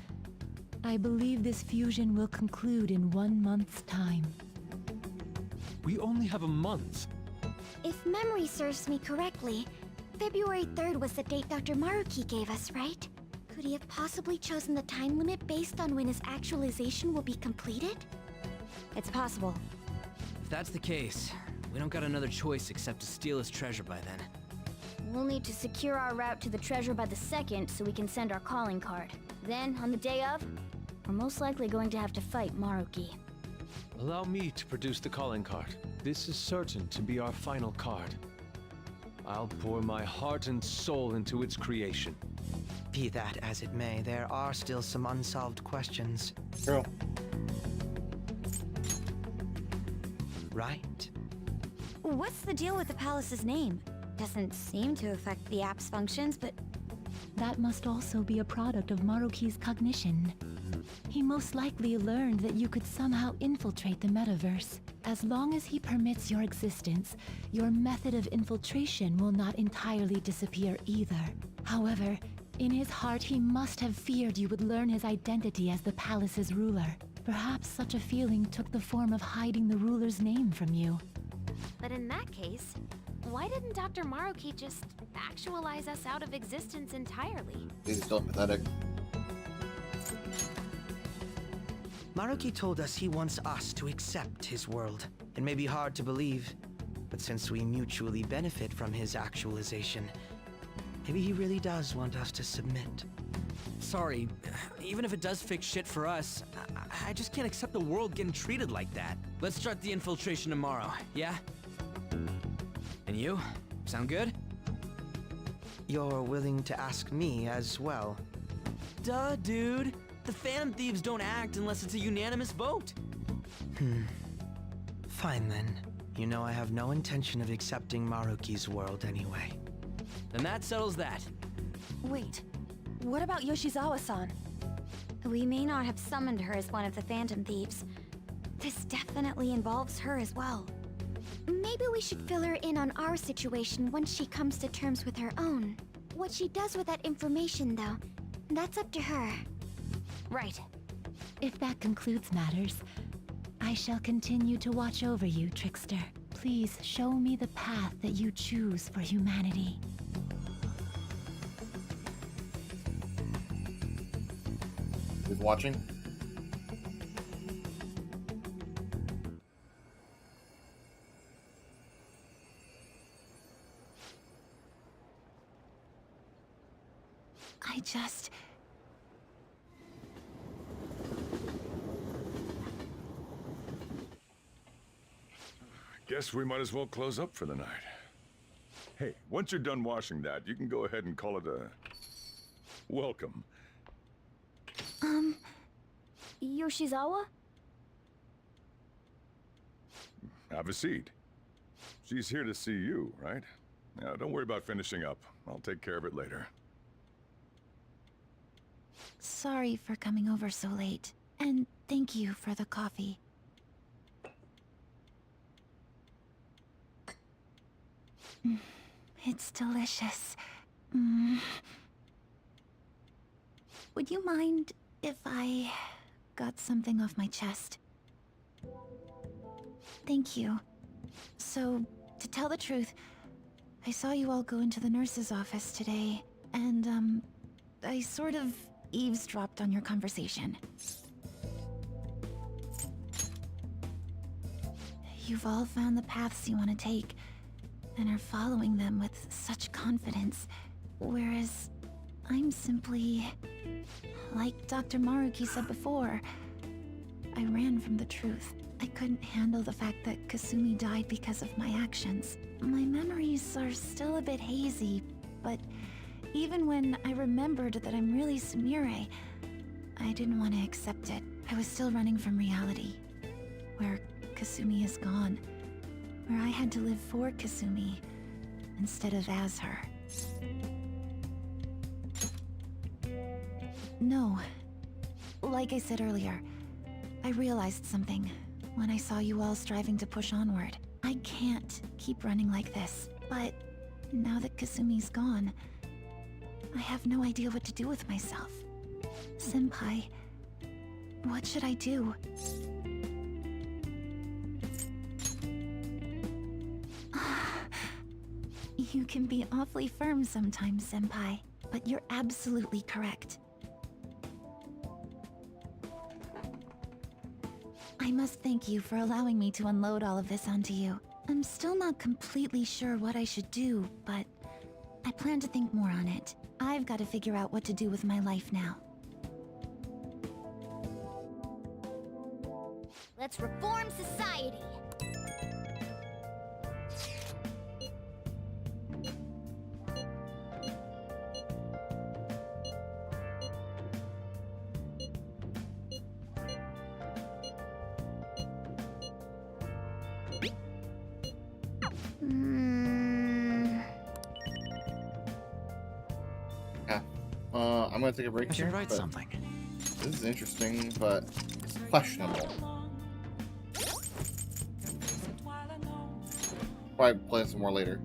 I believe this fusion will conclude in 1 month's time. We only have a month. If memory serves me correctly, February 3rd was the date Dr. Maruki gave us, right? Could he have possibly chosen the time limit based on when his actualization will be completed? It's possible. If that's the case, we don't got another choice except to steal his treasure by then. We'll need to secure our route to the treasure by the 2nd so we can send our calling card. Then, on the day of, we're most likely going to have to fight Maruki. Allow me to produce the calling card. This is certain to be our final card. I'll pour my heart and soul into its creation. Be that as it may, there are still some unsolved questions. True. Right? What's the deal with the palace's name? Doesn't seem to affect the app's functions, but That must also be a product of Maruki's cognition. He most likely learned that you could somehow infiltrate the metaverse. As long as he permits your existence, your method of infiltration will not entirely disappear either. However, in his heart he must have feared you would learn his identity as the palace's ruler. Perhaps such a feeling took the form of hiding the ruler's name from you. But in that case, why didn't Dr. Maruki just actualize us out of existence entirely? He's still pathetic. Maruki told us he wants us to accept his world. It may be hard to believe, but since we mutually benefit from his actualization, maybe he really does want us to submit. Sorry, even if it does fix shit for us, I just can't accept the world getting treated like that. Let's start the infiltration tomorrow, yeah? And you? Sound good? You're willing to ask me as well? Duh, dude. The Phantom Thieves don't act unless it's a unanimous vote. Fine then. You know I have no intention of accepting Maruki's world anyway. Then that settles that. Wait, what about Yoshizawa-san? we may not have summoned her as one of the Phantom Thieves. This definitely involves her as well. Maybe we should fill her in on our situation once she comes to terms with her own. What she does with that information, though, that's up to her. Right. If that concludes matters, I shall continue to watch over you, Trickster. Please show me the path that you choose for humanity. Who's watching? I just... Guess we might as well close up for the night. Hey, once you're done washing that, you can go ahead and call it a welcome. Yoshizawa? Have a seat. She's here to see you, right? Now, don't worry about finishing up. I'll take care of it later. Sorry for coming over so late. And thank you for the coffee. It's delicious. Would you mind if I got something off my chest? Thank you. So, to tell the truth, I saw you all go into the nurse's office today, and, I sort of eavesdropped on your conversation. You've all found the paths you want to take, and are following them with such confidence, whereas I'm simply... like Dr. Maruki said before, I ran from the truth. I couldn't handle the fact that Kasumi died because of my actions. My memories are still a bit hazy, but even when I remembered that I'm really Sumire, I didn't want to accept it. I was still running from reality, where Kasumi is gone, where I had to live for Kasumi instead of as her. No. Like I said earlier, I realized something when I saw you all striving to push onward. I can't keep running like this, but now that Kasumi's gone, I have no idea what to do with myself. Senpai, what should I do? You can be awfully firm sometimes, Senpai, but you're absolutely correct. I must thank you for allowing me to unload all of this onto you. I'm still not completely sure what I should do, but I plan to think more on it. I've got to figure out what to do with my life now. Let's reform society! I'm gonna take a break I should here. write but something. This is interesting, but it's questionable. Probably play some more later.